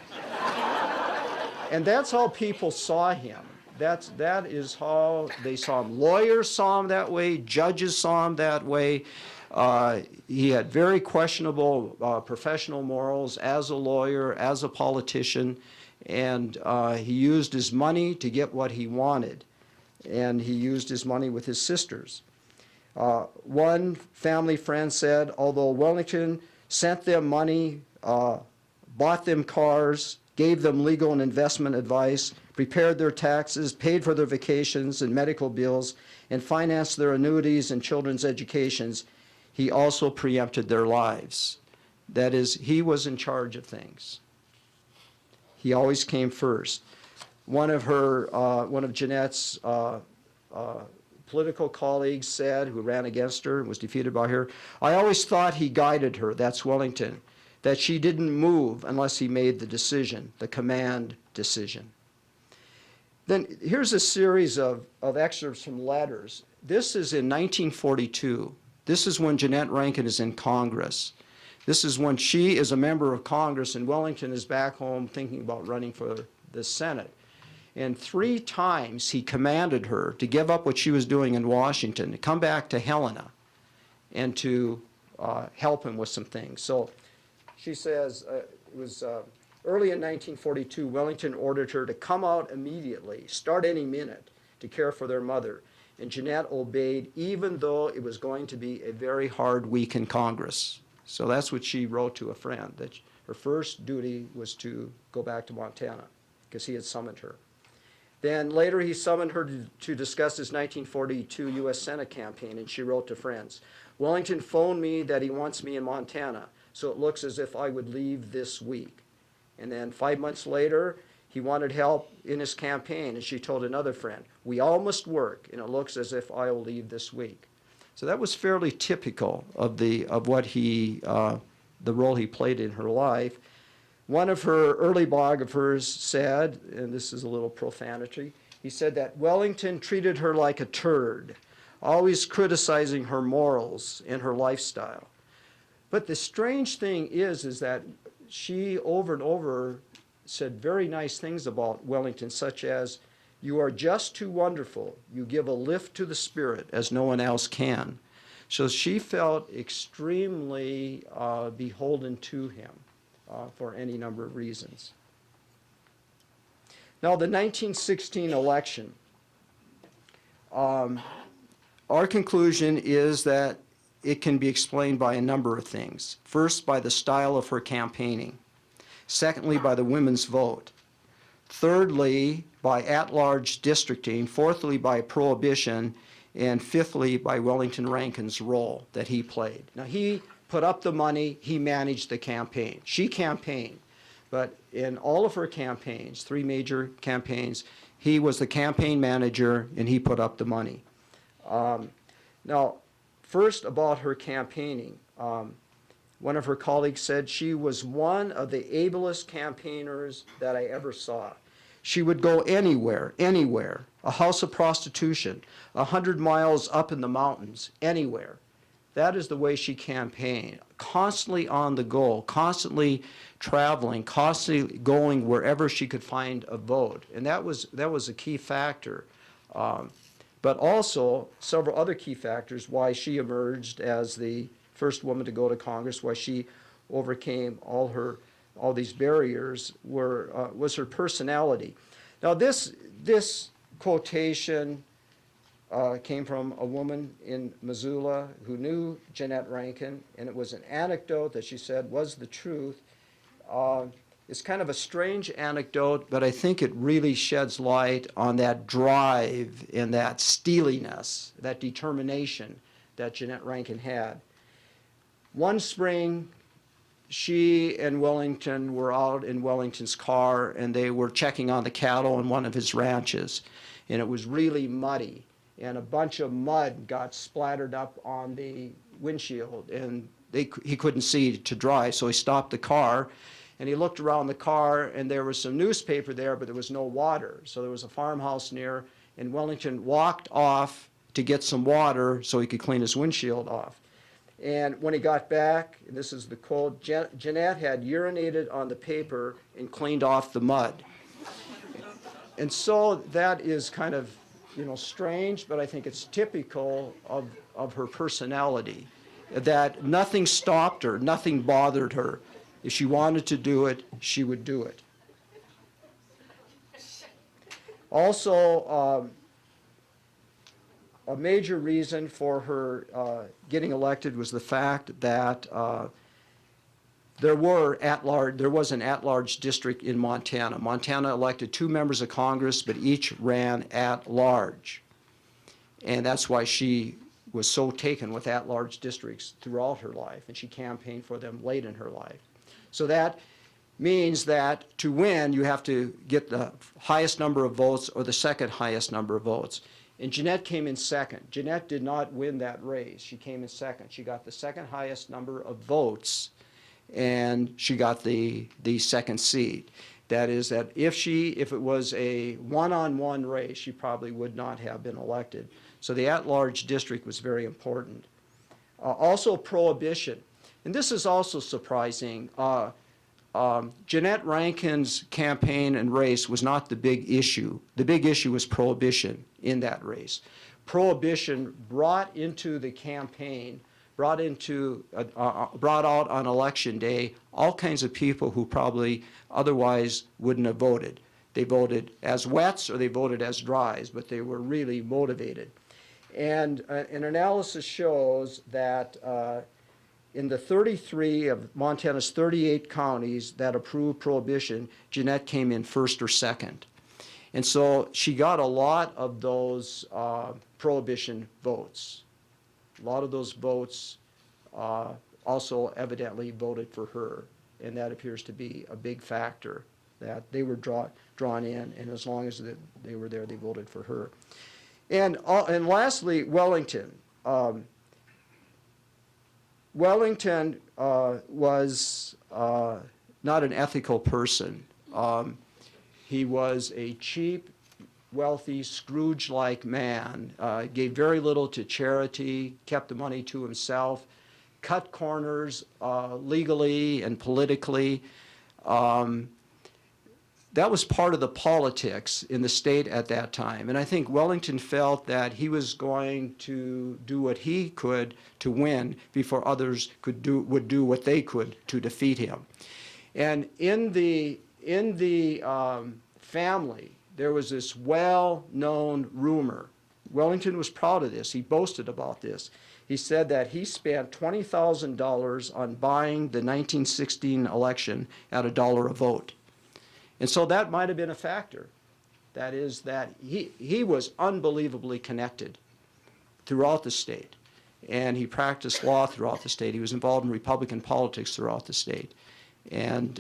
And that's how people saw him. That is how they saw him. Lawyers saw him that way. Judges saw him that way. He had very questionable professional morals as a lawyer, as a politician, and he used his money to get what he wanted, and he used his money with his sisters. One family friend said, although Wellington sent them money, bought them cars, gave them legal and investment advice, prepared their taxes, paid for their vacations and medical bills, and financed their annuities and children's educations, he also preempted their lives. That is, he was in charge of things. He always came first. One of Jeanette's political colleagues said, who ran against her and was defeated by her, I always thought he guided her, that's Wellington, that she didn't move unless he made the decision, the command decision. Then here's a series of excerpts from letters. This is in 1942. This is when Jeanette Rankin is in Congress. This is when she is a member of Congress and Wellington is back home thinking about running for the Senate. And 3 times he commanded her to give up what she was doing in Washington, to come back to Helena and to help him with some things. So she says, it was early in 1942, Wellington ordered her to come out immediately, start any minute, to care for their mother. And Jeanette obeyed, even though it was going to be a very hard week in Congress. So that's what she wrote to a friend, that her first duty was to go back to Montana, because he had summoned her. Then later he summoned her to discuss his 1942 U.S. Senate campaign, and she wrote to friends, Wellington phoned me that he wants me in Montana, so it looks as if I would leave this week. And then 5 months later, he wanted help in his campaign, and she told another friend, we all must work, and it looks as if I will leave this week. So that was fairly typical of what the role he played in her life. One of her early biographers said, and this is a little profanity, he said that Wellington treated her like a turd, always criticizing her morals and her lifestyle. But the strange thing is that she over and over said very nice things about Wellington, such as, you are just too wonderful. You give a lift to the spirit as no one else can. So she felt extremely beholden to him for any number of reasons. Now, the 1916 election, our conclusion is that it can be explained by a number of things. First, by the style of her campaigning. Secondly, by the women's vote. Thirdly, by at-large districting. Fourthly, by prohibition. And fifthly, by Wellington Rankin's role that he played. Now, he put up the money, he managed the campaign. She campaigned, but in all of her campaigns, 3 major campaigns, he was the campaign manager and he put up the money. Now, first about her campaigning. One of her colleagues said she was one of the ablest campaigners that I ever saw. She would go anywhere, anywhere, a house of prostitution, 100 miles up in the mountains, anywhere. That is the way she campaigned, constantly on the go, constantly traveling, constantly going wherever she could find a vote. And that was a key factor. But also several other key factors why she emerged as the first woman to go to Congress, why she overcame all these barriers was her personality. Now this quotation came from a woman in Missoula who knew Jeanette Rankin, and it was an anecdote that she said was the truth. It's kind of a strange anecdote, but I think it really sheds light on that drive and that steeliness, that determination that Jeanette Rankin had. One spring, she and Wellington were out in Wellington's car, and they were checking on the cattle on one of his ranches, and it was really muddy, and a bunch of mud got splattered up on the windshield, and he couldn't see to drive, so he stopped the car, and he looked around the car, and there was some newspaper there, but there was no water, so there was a farmhouse near, and Wellington walked off to get some water so he could clean his windshield off. And when he got back, and this is the quote, Jeanette had urinated on the paper and cleaned off the mud. And so that is kind of, strange, but I think it's typical of her personality, that nothing stopped her, nothing bothered her. If she wanted to do it, she would do it. Also, a major reason for her getting elected was the fact that there was an at-large district in Montana. Montana elected 2 members of Congress, but each ran at large. And that's why she was so taken with at-large districts throughout her life, and she campaigned for them late in her life. So that means that to win, you have to get the highest number of votes or the second highest number of votes. And Jeanette came in second. Jeanette did not win that race. She came in second. She got the second highest number of votes, and she got the second seat. That is that if it was a one-on-one race, she probably would not have been elected. So the at-large district was very important. Also prohibition. And this is also surprising. Jeanette Rankin's campaign and race was not the big issue. The big issue was prohibition in that race. Prohibition brought into the campaign, brought out on election day all kinds of people who probably otherwise wouldn't have voted. They voted as wets or they voted as dries, but they were really motivated. And an analysis shows that in the 33 of Montana's 38 counties that approved prohibition, Jeanette came in first or second. And so she got a lot of those prohibition votes. A lot of those votes also evidently voted for her, and that appears to be a big factor, that they were drawn in, and as long as they were there, they voted for her. And lastly, Wellington. Wellington was not an ethical person. He was a cheap, wealthy, Scrooge-like man, gave very little to charity, kept the money to himself, cut corners legally and politically. That was part of the politics in the state at that time. And I think Wellington felt that he was going to do what he could to win before others would do what they could to defeat him. And in the family, there was this well-known rumor. Wellington was proud of this. He boasted about this. He said that he spent $20,000 on buying the 1916 election at $1 a vote. And so that might have been a factor. That is that he was unbelievably connected throughout the state. And he practiced law throughout the state. He was involved in Republican politics throughout the state. And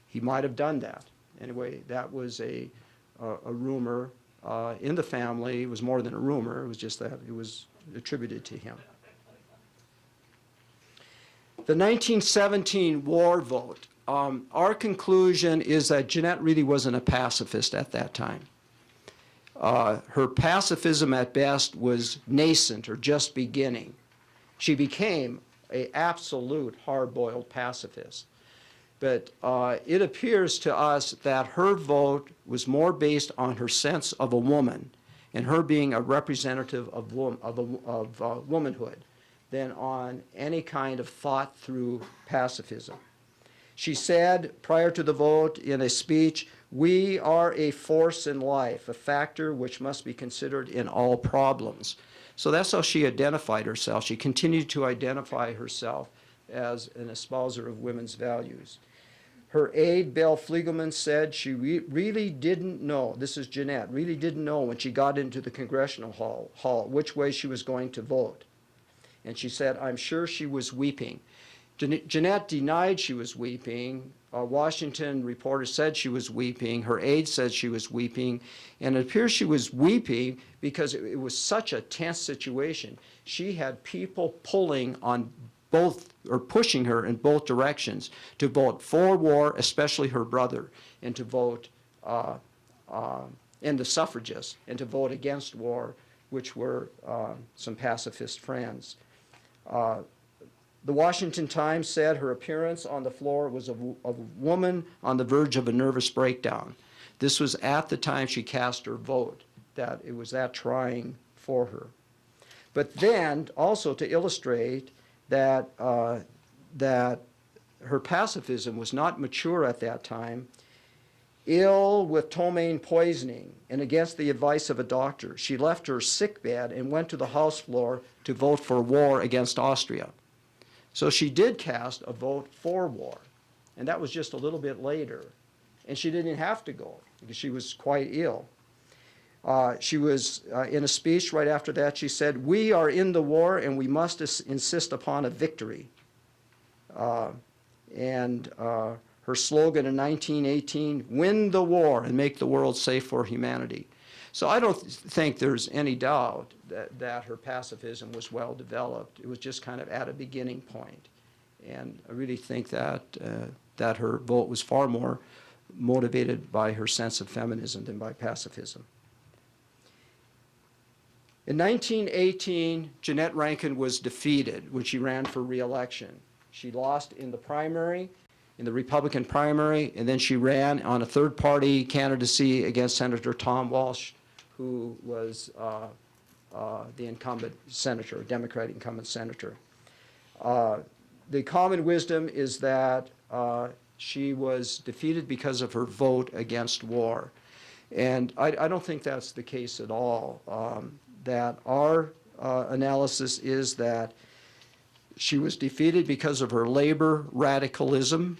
he might have done that. Anyway, that was a rumor in the family. It was more than a rumor. It was just that it was attributed to him. The 1917 war vote. Our conclusion is that Jeanette really wasn't a pacifist at that time. Her pacifism at best was nascent or just beginning. She became an absolute hard-boiled pacifist. But it appears to us that her vote was more based on her sense of a woman and her being a representative of womanhood than on any kind of thought-through pacifism. She said prior to the vote in a speech, "We are a force in life, a factor which must be considered in all problems." So that's how she identified herself. She continued to identify herself as an espouser of women's values. Her aide, Belle Fliegelman, said she really didn't know, this is Jeanette, really didn't know when she got into the congressional hall which way she was going to vote. And she said, "I'm sure she was weeping." Jeanette denied she was weeping. A Washington reporter said she was weeping. Her aide said she was weeping. And it appears she was weeping because it was such a tense situation. She had people pulling on both, or pushing her in both directions to vote for war, especially her brother, and to vote, and the suffragists, and to vote against war, which were some pacifist friends. The Washington Times said her appearance on the floor was of a woman on the verge of a nervous breakdown. This was at the time she cast her vote, that it was that trying for her. But then, also to illustrate that, that her pacifism was not mature at that time, Ill with ptomaine poisoning and against the advice of a doctor, she left her sick bed and went to the House floor to vote for war against Austria. So she did cast a vote for war, and that was just a little bit later. And she didn't have to go because she was quite ill. She was in a speech right after that, she said, "We are in the war and we must insist upon a victory." Her slogan in 1918, "Win the war and make the world safe for humanity." So I don't think there's any doubt that her pacifism was well developed. It was just kind of at a beginning point. And I really think that her vote was far more motivated by her sense of feminism than by pacifism. In 1918, Jeannette Rankin was defeated when she ran for re-election. She lost in the primary, in the Republican primary, and then she ran on a third-party candidacy against Senator Tom Walsh, who was the incumbent senator, Democratic incumbent senator. The common wisdom is that she was defeated because of her vote against war. And I don't think that's the case at all. That our analysis is that she was defeated because of her labor radicalism.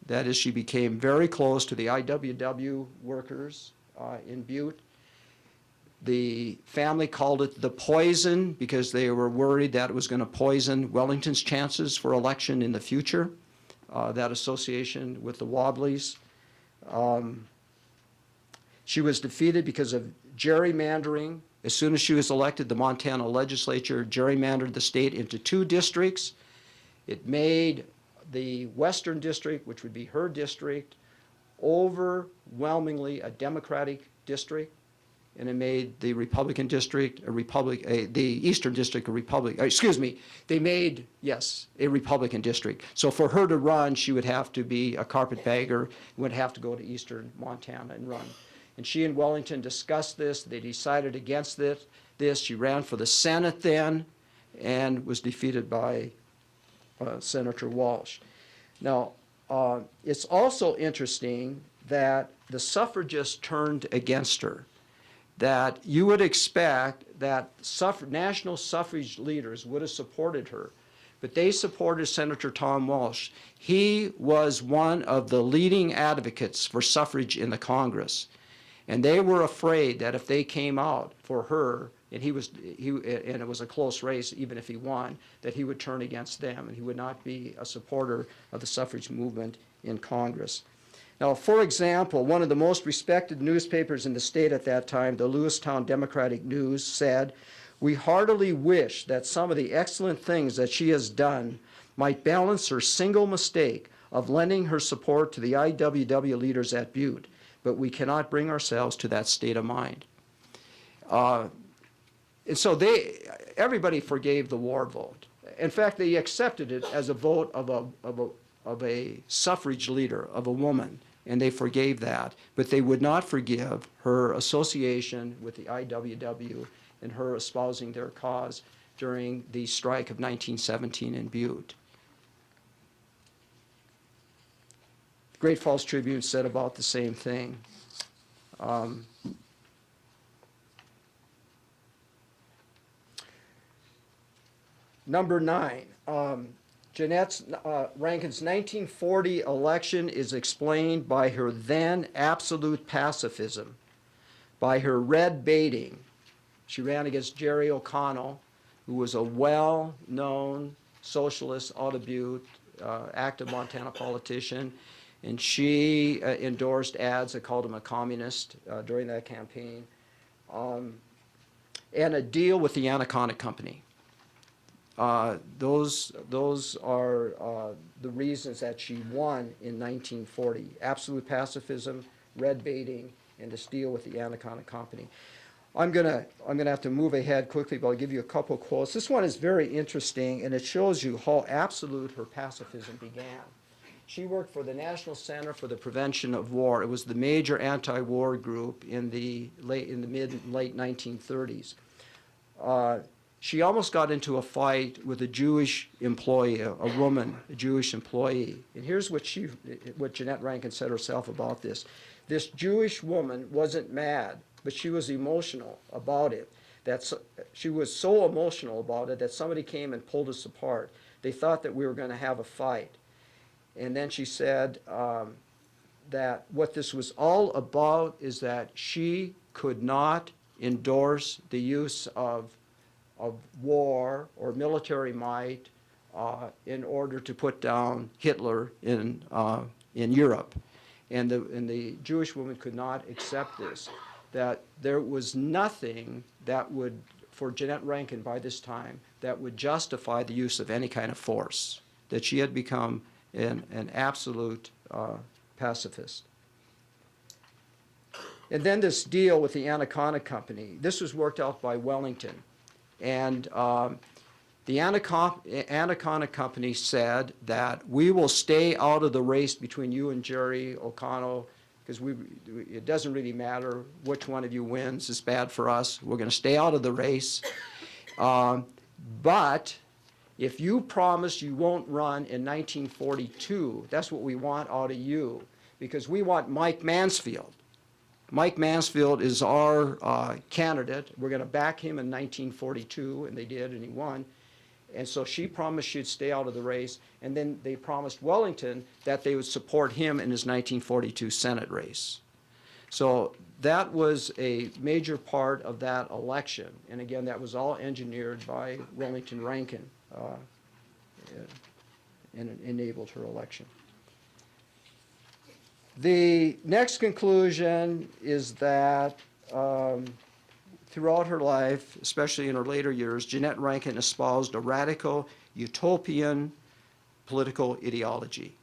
That is, she became very close to the IWW workers in Butte. The family called it the poison because they were worried that it was going to poison Wellington's chances for election in the future, that association with the Wobblies. She was defeated because of gerrymandering. As soon as she was elected, the Montana legislature gerrymandered the state into 2 districts. It made the Western District, which would be her district, overwhelmingly a Democratic district, and it made the Republican district the Eastern District a Republican. They made, yes, a Republican district. So for her to run, she would have to be a carpetbagger, would have to go to Eastern Montana and run. And she and Wellington discussed this. They decided against this. She ran for the Senate then and was defeated by Senator Walsh. Now, it's also interesting that the suffragists turned against her, that you would expect that national suffrage leaders would have supported her, but they supported Senator Tom Walsh. He was one of the leading advocates for suffrage in the Congress. And they were afraid that if they came out for her, and it was a close race, even if he won, that he would turn against them and he would not be a supporter of the suffrage movement in Congress. Now, for example, one of the most respected newspapers in the state at that time, the Lewistown Democratic News, said, "We heartily wish that some of the excellent things that she has done might balance her single mistake of lending her support to the IWW leaders at Butte, but we cannot bring ourselves to that state of mind." And so everybody forgave the war vote. In fact, they accepted it as a vote of a suffrage leader, of a woman, and they forgave that. But they would not forgive her association with the IWW and her espousing their cause during the strike of 1917 in Butte. The Great Falls Tribune said about the same thing. Number 9, Jeannette Rankin's 1940 election is explained by her then absolute pacifism, by her red baiting. She ran against Jerry O'Connell, who was a well-known socialist out of Butte, active Montana politician, and she endorsed ads that called him a communist during that campaign, and a deal with the Anaconda Company. Those are the reasons that she won in 1940. Absolute pacifism, red baiting, and this deal with the Anaconda Company. I'm gonna have to move ahead quickly, but I'll give you a couple quotes. This one is very interesting, and it shows you how absolute her pacifism began. She worked for the National Center for the Prevention of War. It was the major anti-war group in the late 1930s. She almost got into a fight with a Jewish employee, a woman, a Jewish employee. And here's what Jeannette Rankin said herself about this. this Jewish woman wasn't mad, but she was emotional about it. She was so emotional about it that somebody came and pulled us apart. They thought that we were going to have a fight. And then she said that what this was all about is that she could not endorse the use of war or military might in order to put down Hitler in Europe. And the Jewish woman could not accept this, that there was nothing that would, for Jeanette Rankin by this time, that would justify the use of any kind of force, that she had become an absolute pacifist. And then this deal with the Anaconda Company, this was worked out by Wellington. And the Anaconda Company said that we will stay out of the race between you and Jerry O'Connell, because it doesn't really matter which one of you wins. It's bad for us. We're going to stay out of the race. But if you promise you won't run in 1942, that's what we want out of you, because we want Mike Mansfield. Mike Mansfield is our candidate. We're going to back him in 1942, and they did, and he won. And so she promised she'd stay out of the race, and then they promised Wellington that they would support him in his 1942 Senate race. So that was a major part of that election. And again, that was all engineered by Wellington Rankin and enabled her election. The next conclusion is that throughout her life, especially in her later years, Jeanette Rankin espoused a radical utopian political ideology.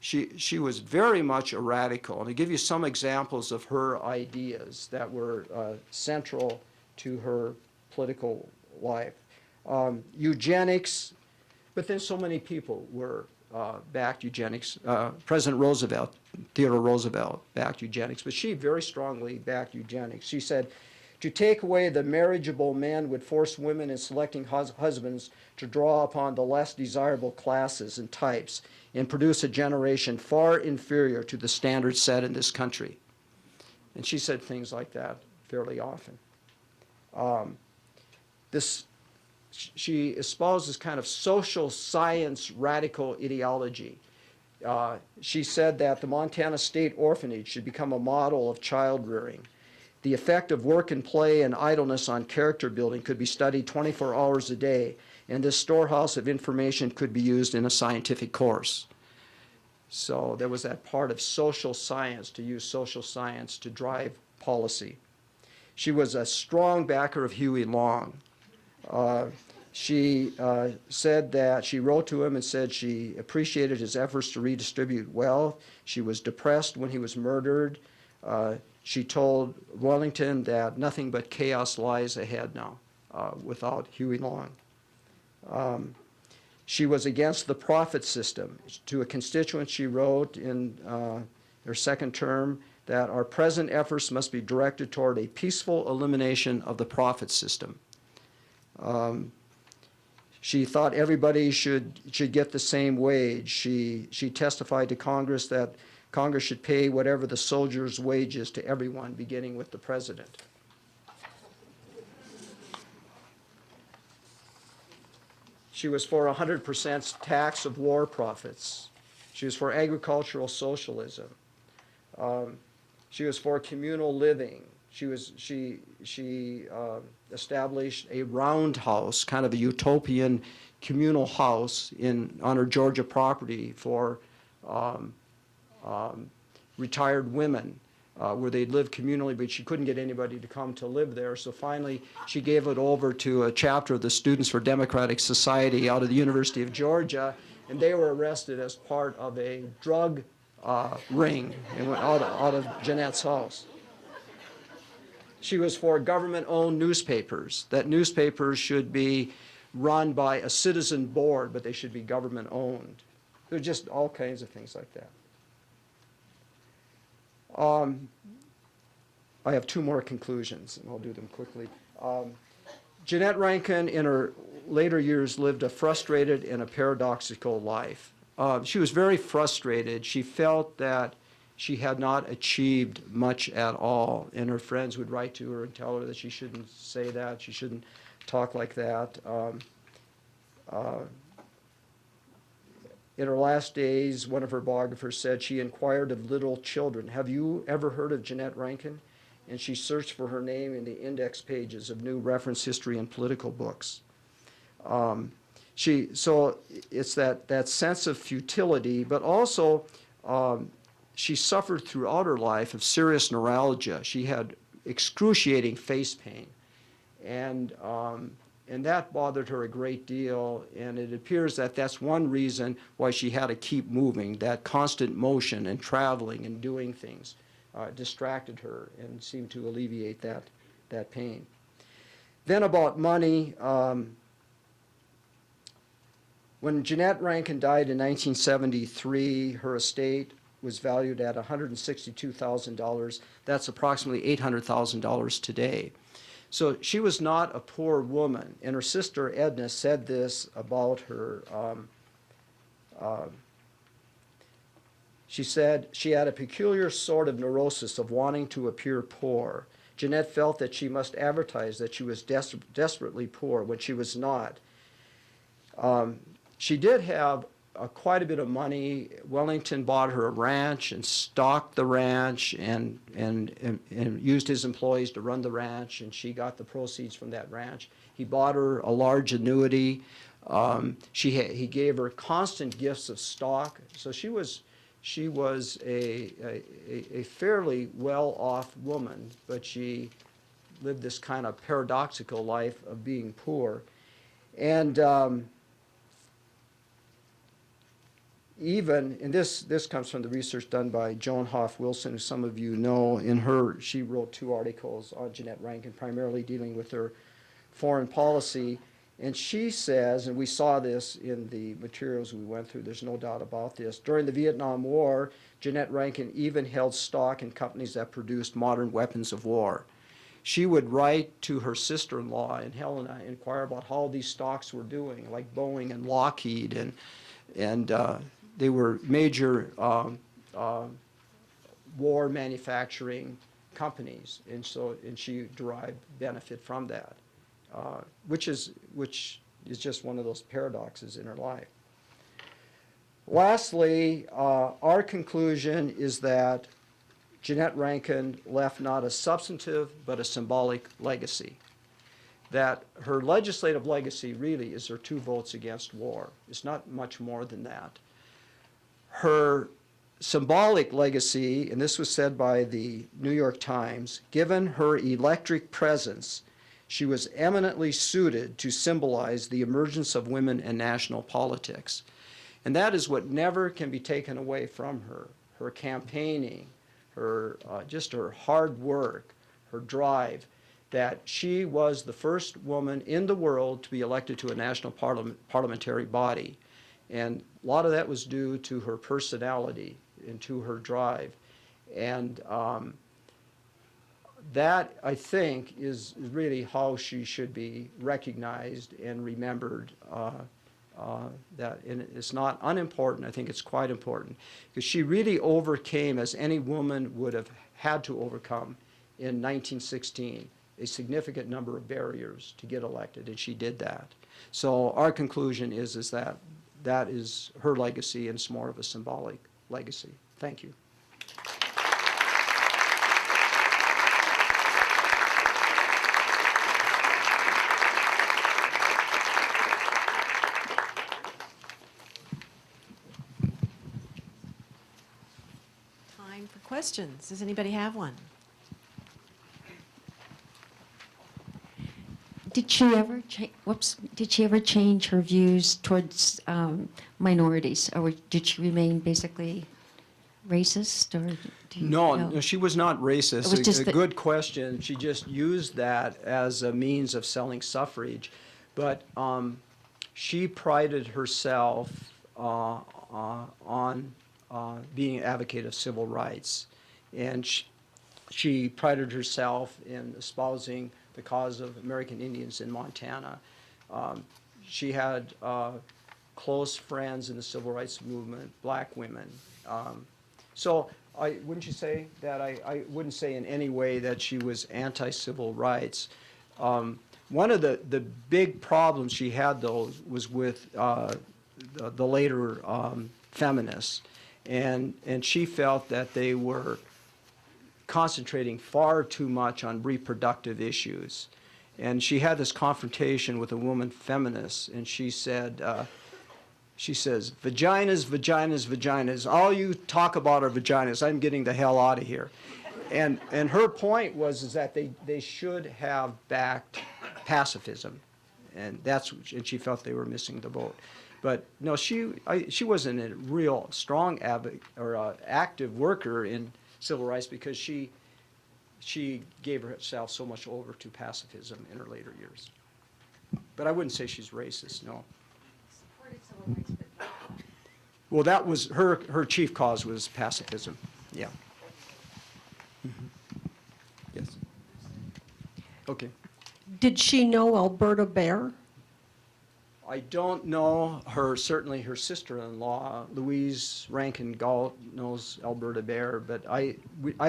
She was very much a radical. And to give you some examples of her ideas that were central to her political life. Eugenics, but then so many people were backed eugenics. President Roosevelt, Theodore Roosevelt, backed eugenics, but she very strongly backed eugenics. She said, to take away the marriageable men would force women in selecting husbands to draw upon the less desirable classes and types and produce a generation far inferior to the standards set in this country. And she said things like that fairly often. She espoused this kind of social science radical ideology. She said that the Montana State Orphanage should become a model of child rearing. The effect of work and play and idleness on character building could be studied 24 hours a day, and this storehouse of information could be used in a scientific course. So there was that part of social science, to use social science to drive policy. She was a strong backer of Huey Long. She said that she wrote to him and said she appreciated his efforts to redistribute wealth. She was depressed when he was murdered. She told Wellington that nothing but chaos lies ahead now without Huey Long. She was against the profit system. To a constituent, she wrote in her second term that our present efforts must be directed toward a peaceful elimination of the profit system. She thought everybody should get the same wage. She testified to Congress that Congress should pay whatever the soldiers' wages to everyone, beginning with the president. She was for 100% tax of war profits. She was for agricultural socialism. She was for communal living. She established a roundhouse, kind of a utopian communal house on her Georgia property for retired women, where they'd live communally, but she couldn't get anybody to come to live there. So finally, she gave it over to a chapter of the Students for Democratic Society out of the University of Georgia, and they were arrested as part of a drug ring and went out of Jeanette's house. She was for government-owned newspapers, that newspapers should be run by a citizen board, but they should be government-owned. There are just all kinds of things like that. I have two more conclusions, and I'll do them quickly. Jeanette Rankin, in her later years, lived a frustrated and a paradoxical life. She was very frustrated. She felt that she had not achieved much at all, and her friends would write to her and tell her that she shouldn't say that, she shouldn't talk like that. In her last days, one of her biographers said she inquired of little children, "Have you ever heard of Jeanette Rankin?" And she searched for her name in the index pages of new reference history and political books. So it's that sense of futility, but also she suffered throughout her life of serious neuralgia. She had excruciating face pain, and that bothered her a great deal, and it appears that that's one reason why she had to keep moving. That constant motion and traveling and doing things distracted her and seemed to alleviate that pain. Then about money, when Jeanette Rankin died in 1973, her estate was valued at $162,000. That's approximately $800,000 today. So she was not a poor woman, and her sister Edna said this about her. She said she had a peculiar sort of neurosis of wanting to appear poor. Jeanette felt that she must advertise that she was desperately poor when she was not. She did have quite a bit of money. Wellington bought her a ranch and stocked the ranch and used his employees to run the ranch, and she got the proceeds from that ranch. He bought her a large annuity. He gave her constant gifts of stock. So she was a fairly well-off woman, but she lived this kind of paradoxical life of being poor. And and this comes from the research done by Joan Hoff Wilson, who some of you know. She wrote 2 articles on Jeanette Rankin, primarily dealing with her foreign policy. And she says, and we saw this in the materials we went through, there's no doubt about this, during the Vietnam War, Jeanette Rankin even held stock in companies that produced modern weapons of war. She would write to her sister-in-law and Helena, inquire about how these stocks were doing, like Boeing and Lockheed, and they were major war manufacturing companies, and she derived benefit from that, which is just one of those paradoxes in her life. Lastly, our conclusion is that Jeanette Rankin left not a substantive but a symbolic legacy. That her legislative legacy really is her 2 votes against war. It's not much more than that. Her symbolic legacy, and this was said by the New York Times, given her electric presence, she was eminently suited to symbolize the emergence of women in national politics. And that is what never can be taken away from her. Her campaigning, just her hard work, her drive, that she was the first woman in the world to be elected to a national parliamentary body. And a lot of that was due to her personality and to her drive. And that, I think, is really how she should be recognized and remembered. And it's not unimportant. I think it's quite important, because she really overcame, as any woman would have had to overcome in 1916, a significant number of barriers to get elected, and she did that. So our conclusion is that is her legacy, and it's more of a symbolic legacy. Thank you. Time for questions. Does anybody have one? Did she ever Did she ever change her views towards minorities, or did she remain basically racist? Or No, she was not racist. It was just a good question. She just used that as a means of selling suffrage, but she prided herself on being an advocate of civil rights, and she prided herself in espousing the cause of American Indians in Montana. She had close friends in the civil rights movement, black women. So Wouldn't you say that I wouldn't say in any way that she was anti-civil rights. One of the big problems she had, though, was with the later feminists. And she felt that they were concentrating far too much on reproductive issues. And she had this confrontation with a woman feminist, and she said, she says, vaginas, vaginas, vaginas. All you talk about are vaginas. I'm getting the hell out of here. And her point was is that they should have backed pacifism, and and she felt they were missing the boat. But no, she wasn't a real strong active worker in civil rights because she gave herself so much over to pacifism in her later years. But I wouldn't say she's racist, no. Well, that was her chief cause was pacifism. Yeah. Yes. Okay. Did she know Alberta Bear? I don't know her. Certainly, her sister-in-law, Louise Rankin Galt, knows Alberta Bear, but I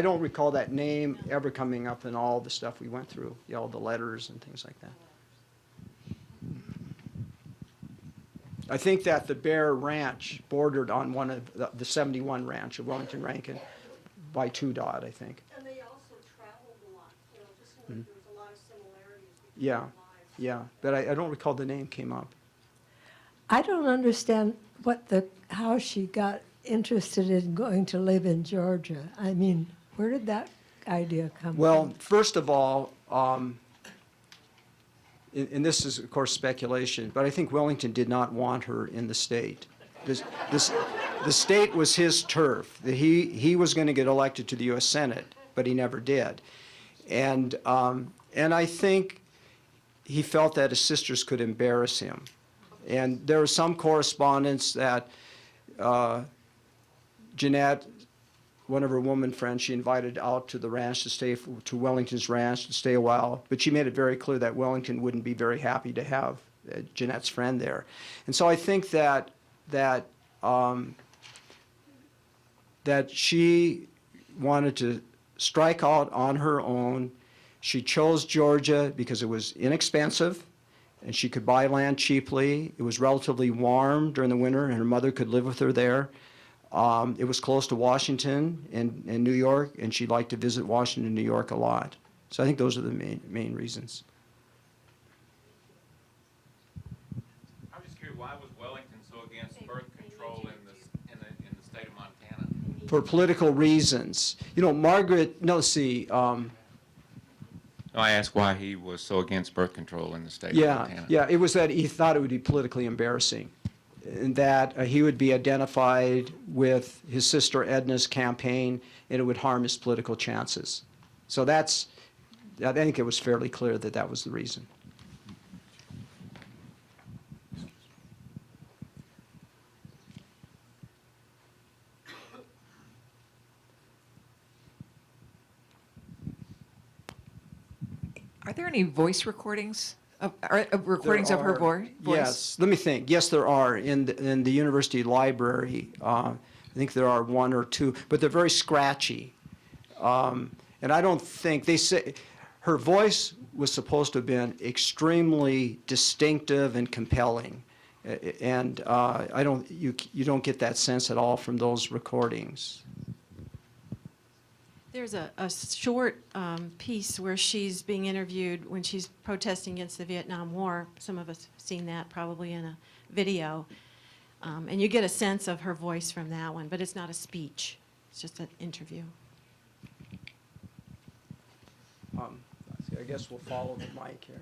don't recall that name ever coming up in all the stuff we went through, all the letters and things like that. I think that the Bear Ranch bordered on one of the 71 ranch of Wellington Rankin by 2 Dot, I think. And they also traveled a lot, just seemed like there was a lot of similarities between Yeah, their lives. yeah, but I don't recall the name came up. I don't understand how she got interested in going to live in Georgia. I mean, where did that idea come Well, from? first of all, and this is, of course, speculation, but I think Wellington did not want her in the state. The state was his turf. He was going to get elected to the U.S. Senate, but he never did. And I think he felt that his sisters could embarrass him. And there was some correspondence that Jeanette, one of her woman friends, she invited out to the ranch to stay, to Wellington's ranch to stay a while. But she made it very clear that Wellington wouldn't be very happy to have Jeanette's friend there. And so I think that she wanted to strike out on her own. She chose Georgia because it was inexpensive and she could buy land cheaply. It was relatively warm during the winter and her mother could live with her there. It was close to Washington and New York, and she liked to visit Washington and New York a lot. So I think those are the main reasons. I'm just curious, why was Wellington so against birth control in the state of Montana? For political reasons. You know, Margaret, no, see, I asked why he was so against birth control in the state of Montana. yeah, it was that he thought it would be politically embarrassing, and that he would be identified with his sister Edna's campaign, and it would harm his political chances. So I think it was fairly clear that that was the reason. Are there any voice recordings of recordings There of her are- voice? Yes, let me think. Yes, there are in the university library. I think there are 1 or 2, but they're very scratchy. And I don't think they say her voice was supposed to have been extremely distinctive and compelling, and you don't get that sense at all from those recordings. There's a short piece where she's being interviewed when she's protesting against the Vietnam War. Some of us have seen that probably in a video. And you get a sense of her voice from that one, but it's not a speech. It's just an interview. I guess we'll follow the mic here.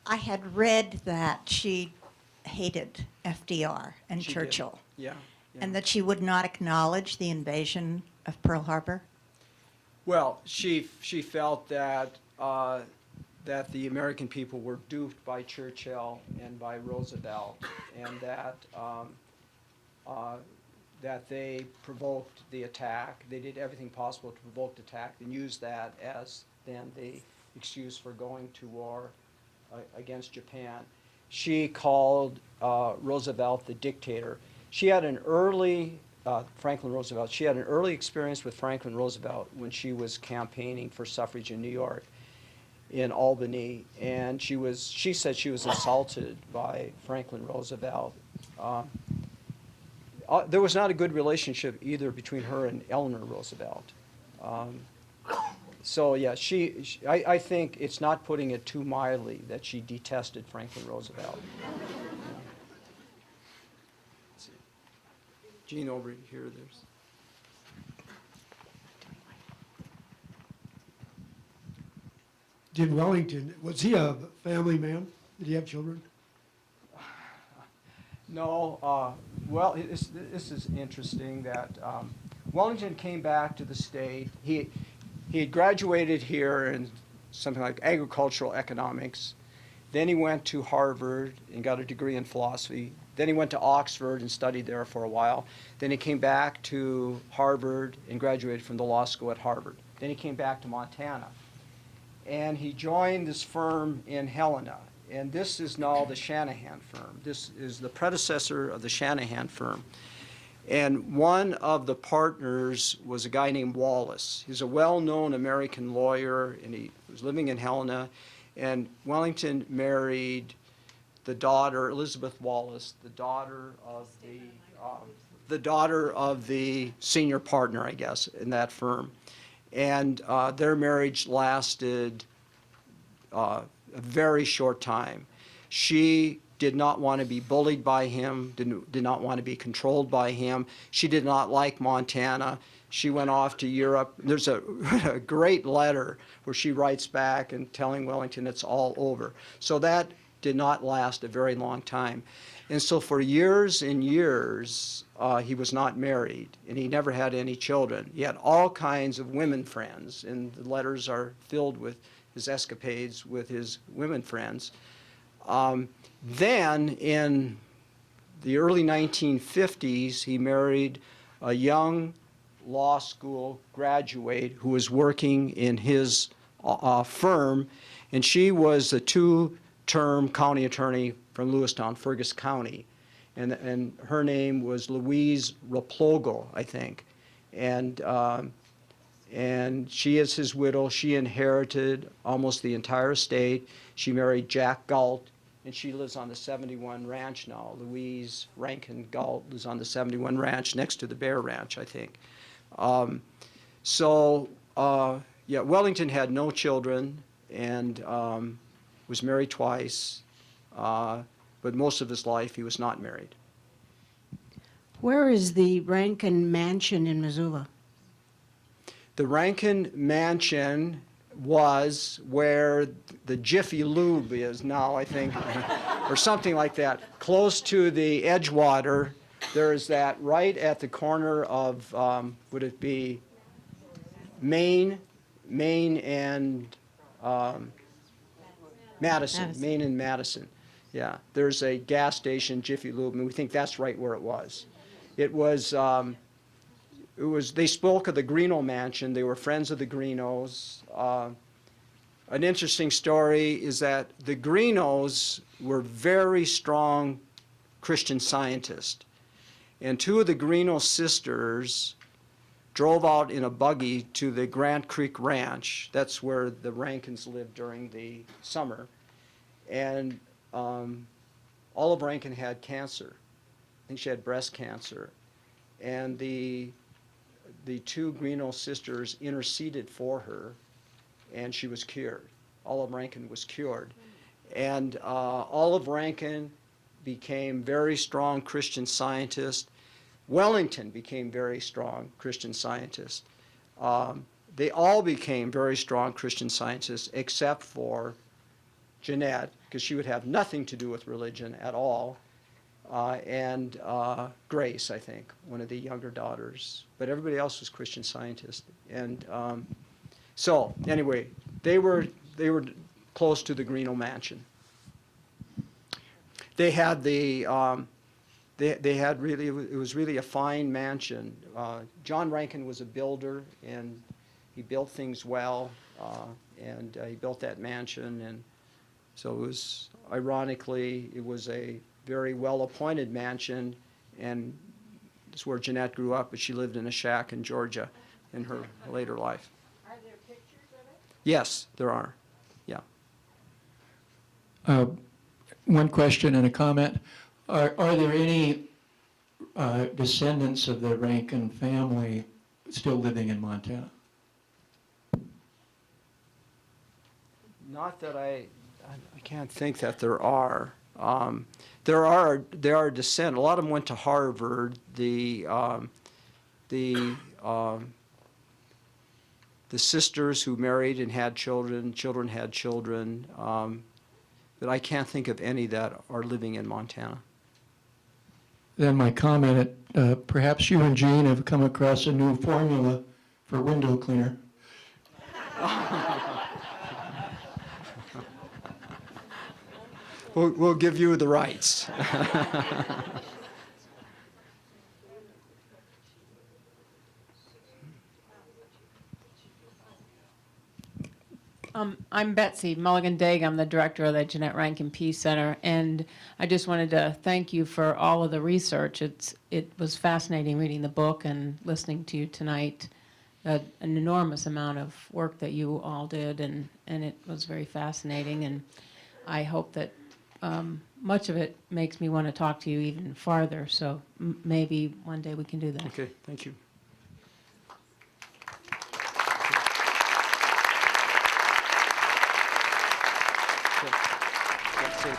I had read that she hated FDR and She did. Churchill, Yeah. and that she would not acknowledge the invasion of Pearl Harbor. Well, she felt that that the American people were duped by Churchill and by Roosevelt, and that that they provoked the attack. They did everything possible to provoke the attack and used that as then the excuse for going to war against Japan. She called Roosevelt the dictator. She had an early Franklin Roosevelt. She had an early experience with Franklin Roosevelt when she was campaigning for suffrage in New York, in Albany, and she said she was insulted by Franklin Roosevelt. There was not a good relationship either between her and Eleanor Roosevelt. Um, so yeah, I think it's not putting it too mildly that she detested Franklin Roosevelt. Let's see. Gene over here, there's. Did Wellington, was he a family man? Did he have children? No, well, this is interesting that Wellington came back to the state. He had graduated here in something like agricultural economics. Then he went to Harvard and got a degree in philosophy. Then he went to Oxford and studied there for a while. Then he came back to Harvard and graduated from the law school at Harvard. Then he came back to Montana. And he joined this firm in Helena. And this is now the Shanahan firm. This is the predecessor of the Shanahan firm. And one of the partners was a guy named Wallace. He's a well-known American lawyer, and he was living in Helena. And Wellington married the daughter, Elizabeth Wallace, the daughter of the senior partner, I guess, in that firm. And their marriage lasted a very short time. She did not want to be bullied by him, did not want to be controlled by him. She did not like Montana. She went off to Europe. There's a great letter where she writes back and telling Wellington it's all over. So that did not last a very long time. And so for years and years, he was not married, and he never had any children. He had all kinds of women friends, and the letters are filled with his escapades with his women friends. Then, in the early 1950s, he married a young law school graduate who was working in his firm, and she was a two-term county attorney from Lewistown, Fergus County. And her name was Louise Raplogo, I think. And she is his widow. She inherited almost the entire estate. She married Jack Galt, and she lives on the 71 Ranch now. Louise Rankin Galt lives on the 71 Ranch next to the Bear Ranch, I think. Yeah, Wellington had no children and was married twice, but most of his life he was not married. Where is the Rankin Mansion in Missoula? The Rankin Mansion was where the Jiffy Lube is now, I think, or something like that. Close to the Edgewater, there is that right at the corner of, would it be Main and Madison, Main and Madison. Yeah, there's a gas station, Jiffy Lube, and we think that's right where it was. It was, they spoke of the Greeno Mansion. They were friends of the Greenos. An interesting story is that the Greenos were very strong Christian scientists. And two of the Greeno sisters drove out in a buggy to the Grant Creek Ranch. That's where the Rankins lived during the summer. And Olive Rankin had cancer. I think she had breast cancer. And the two Greeno sisters interceded for her, and she was cured. Olive Rankin was cured. And Olive Rankin became very strong Christian scientist. Wellington became very strong Christian scientist. They all became very strong Christian scientists except for Jeanette, because she would have nothing to do with religion at all. And Grace, I think, one of the younger daughters. But everybody else was Christian scientists. And so, anyway, they were close to the Greeno Mansion. They had they had really, it was really a fine mansion. John Rankin was a builder, and he built things well, and he built that mansion. And so it was, ironically, it was a very well-appointed mansion, and It's where Jeanette grew up, but she lived in a shack in Georgia in her later life. Are there pictures of it? Yes, there are. Yeah. One question and a comment. Are there any descendants of the Rankin family still living in Montana? Not that I can't think that there are. There are descent. A lot of them went to Harvard. The sisters who married and had children, children had children, but I can't think of any that are living in Montana. Then my comment, perhaps you and Jean have come across a new formula for window cleaner. We'll give you the rights. I'm Betsy Mulligan-Daig. I'm the director of the Jeanette Rankin Peace Center, and I just wanted to thank you for all of the research. It was fascinating reading the book and listening to you tonight. An enormous amount of work that you all did, and it was very fascinating. And I hope that much of it makes me want to talk to you even farther. So maybe one day we can do that. Okay, thank you. That's it.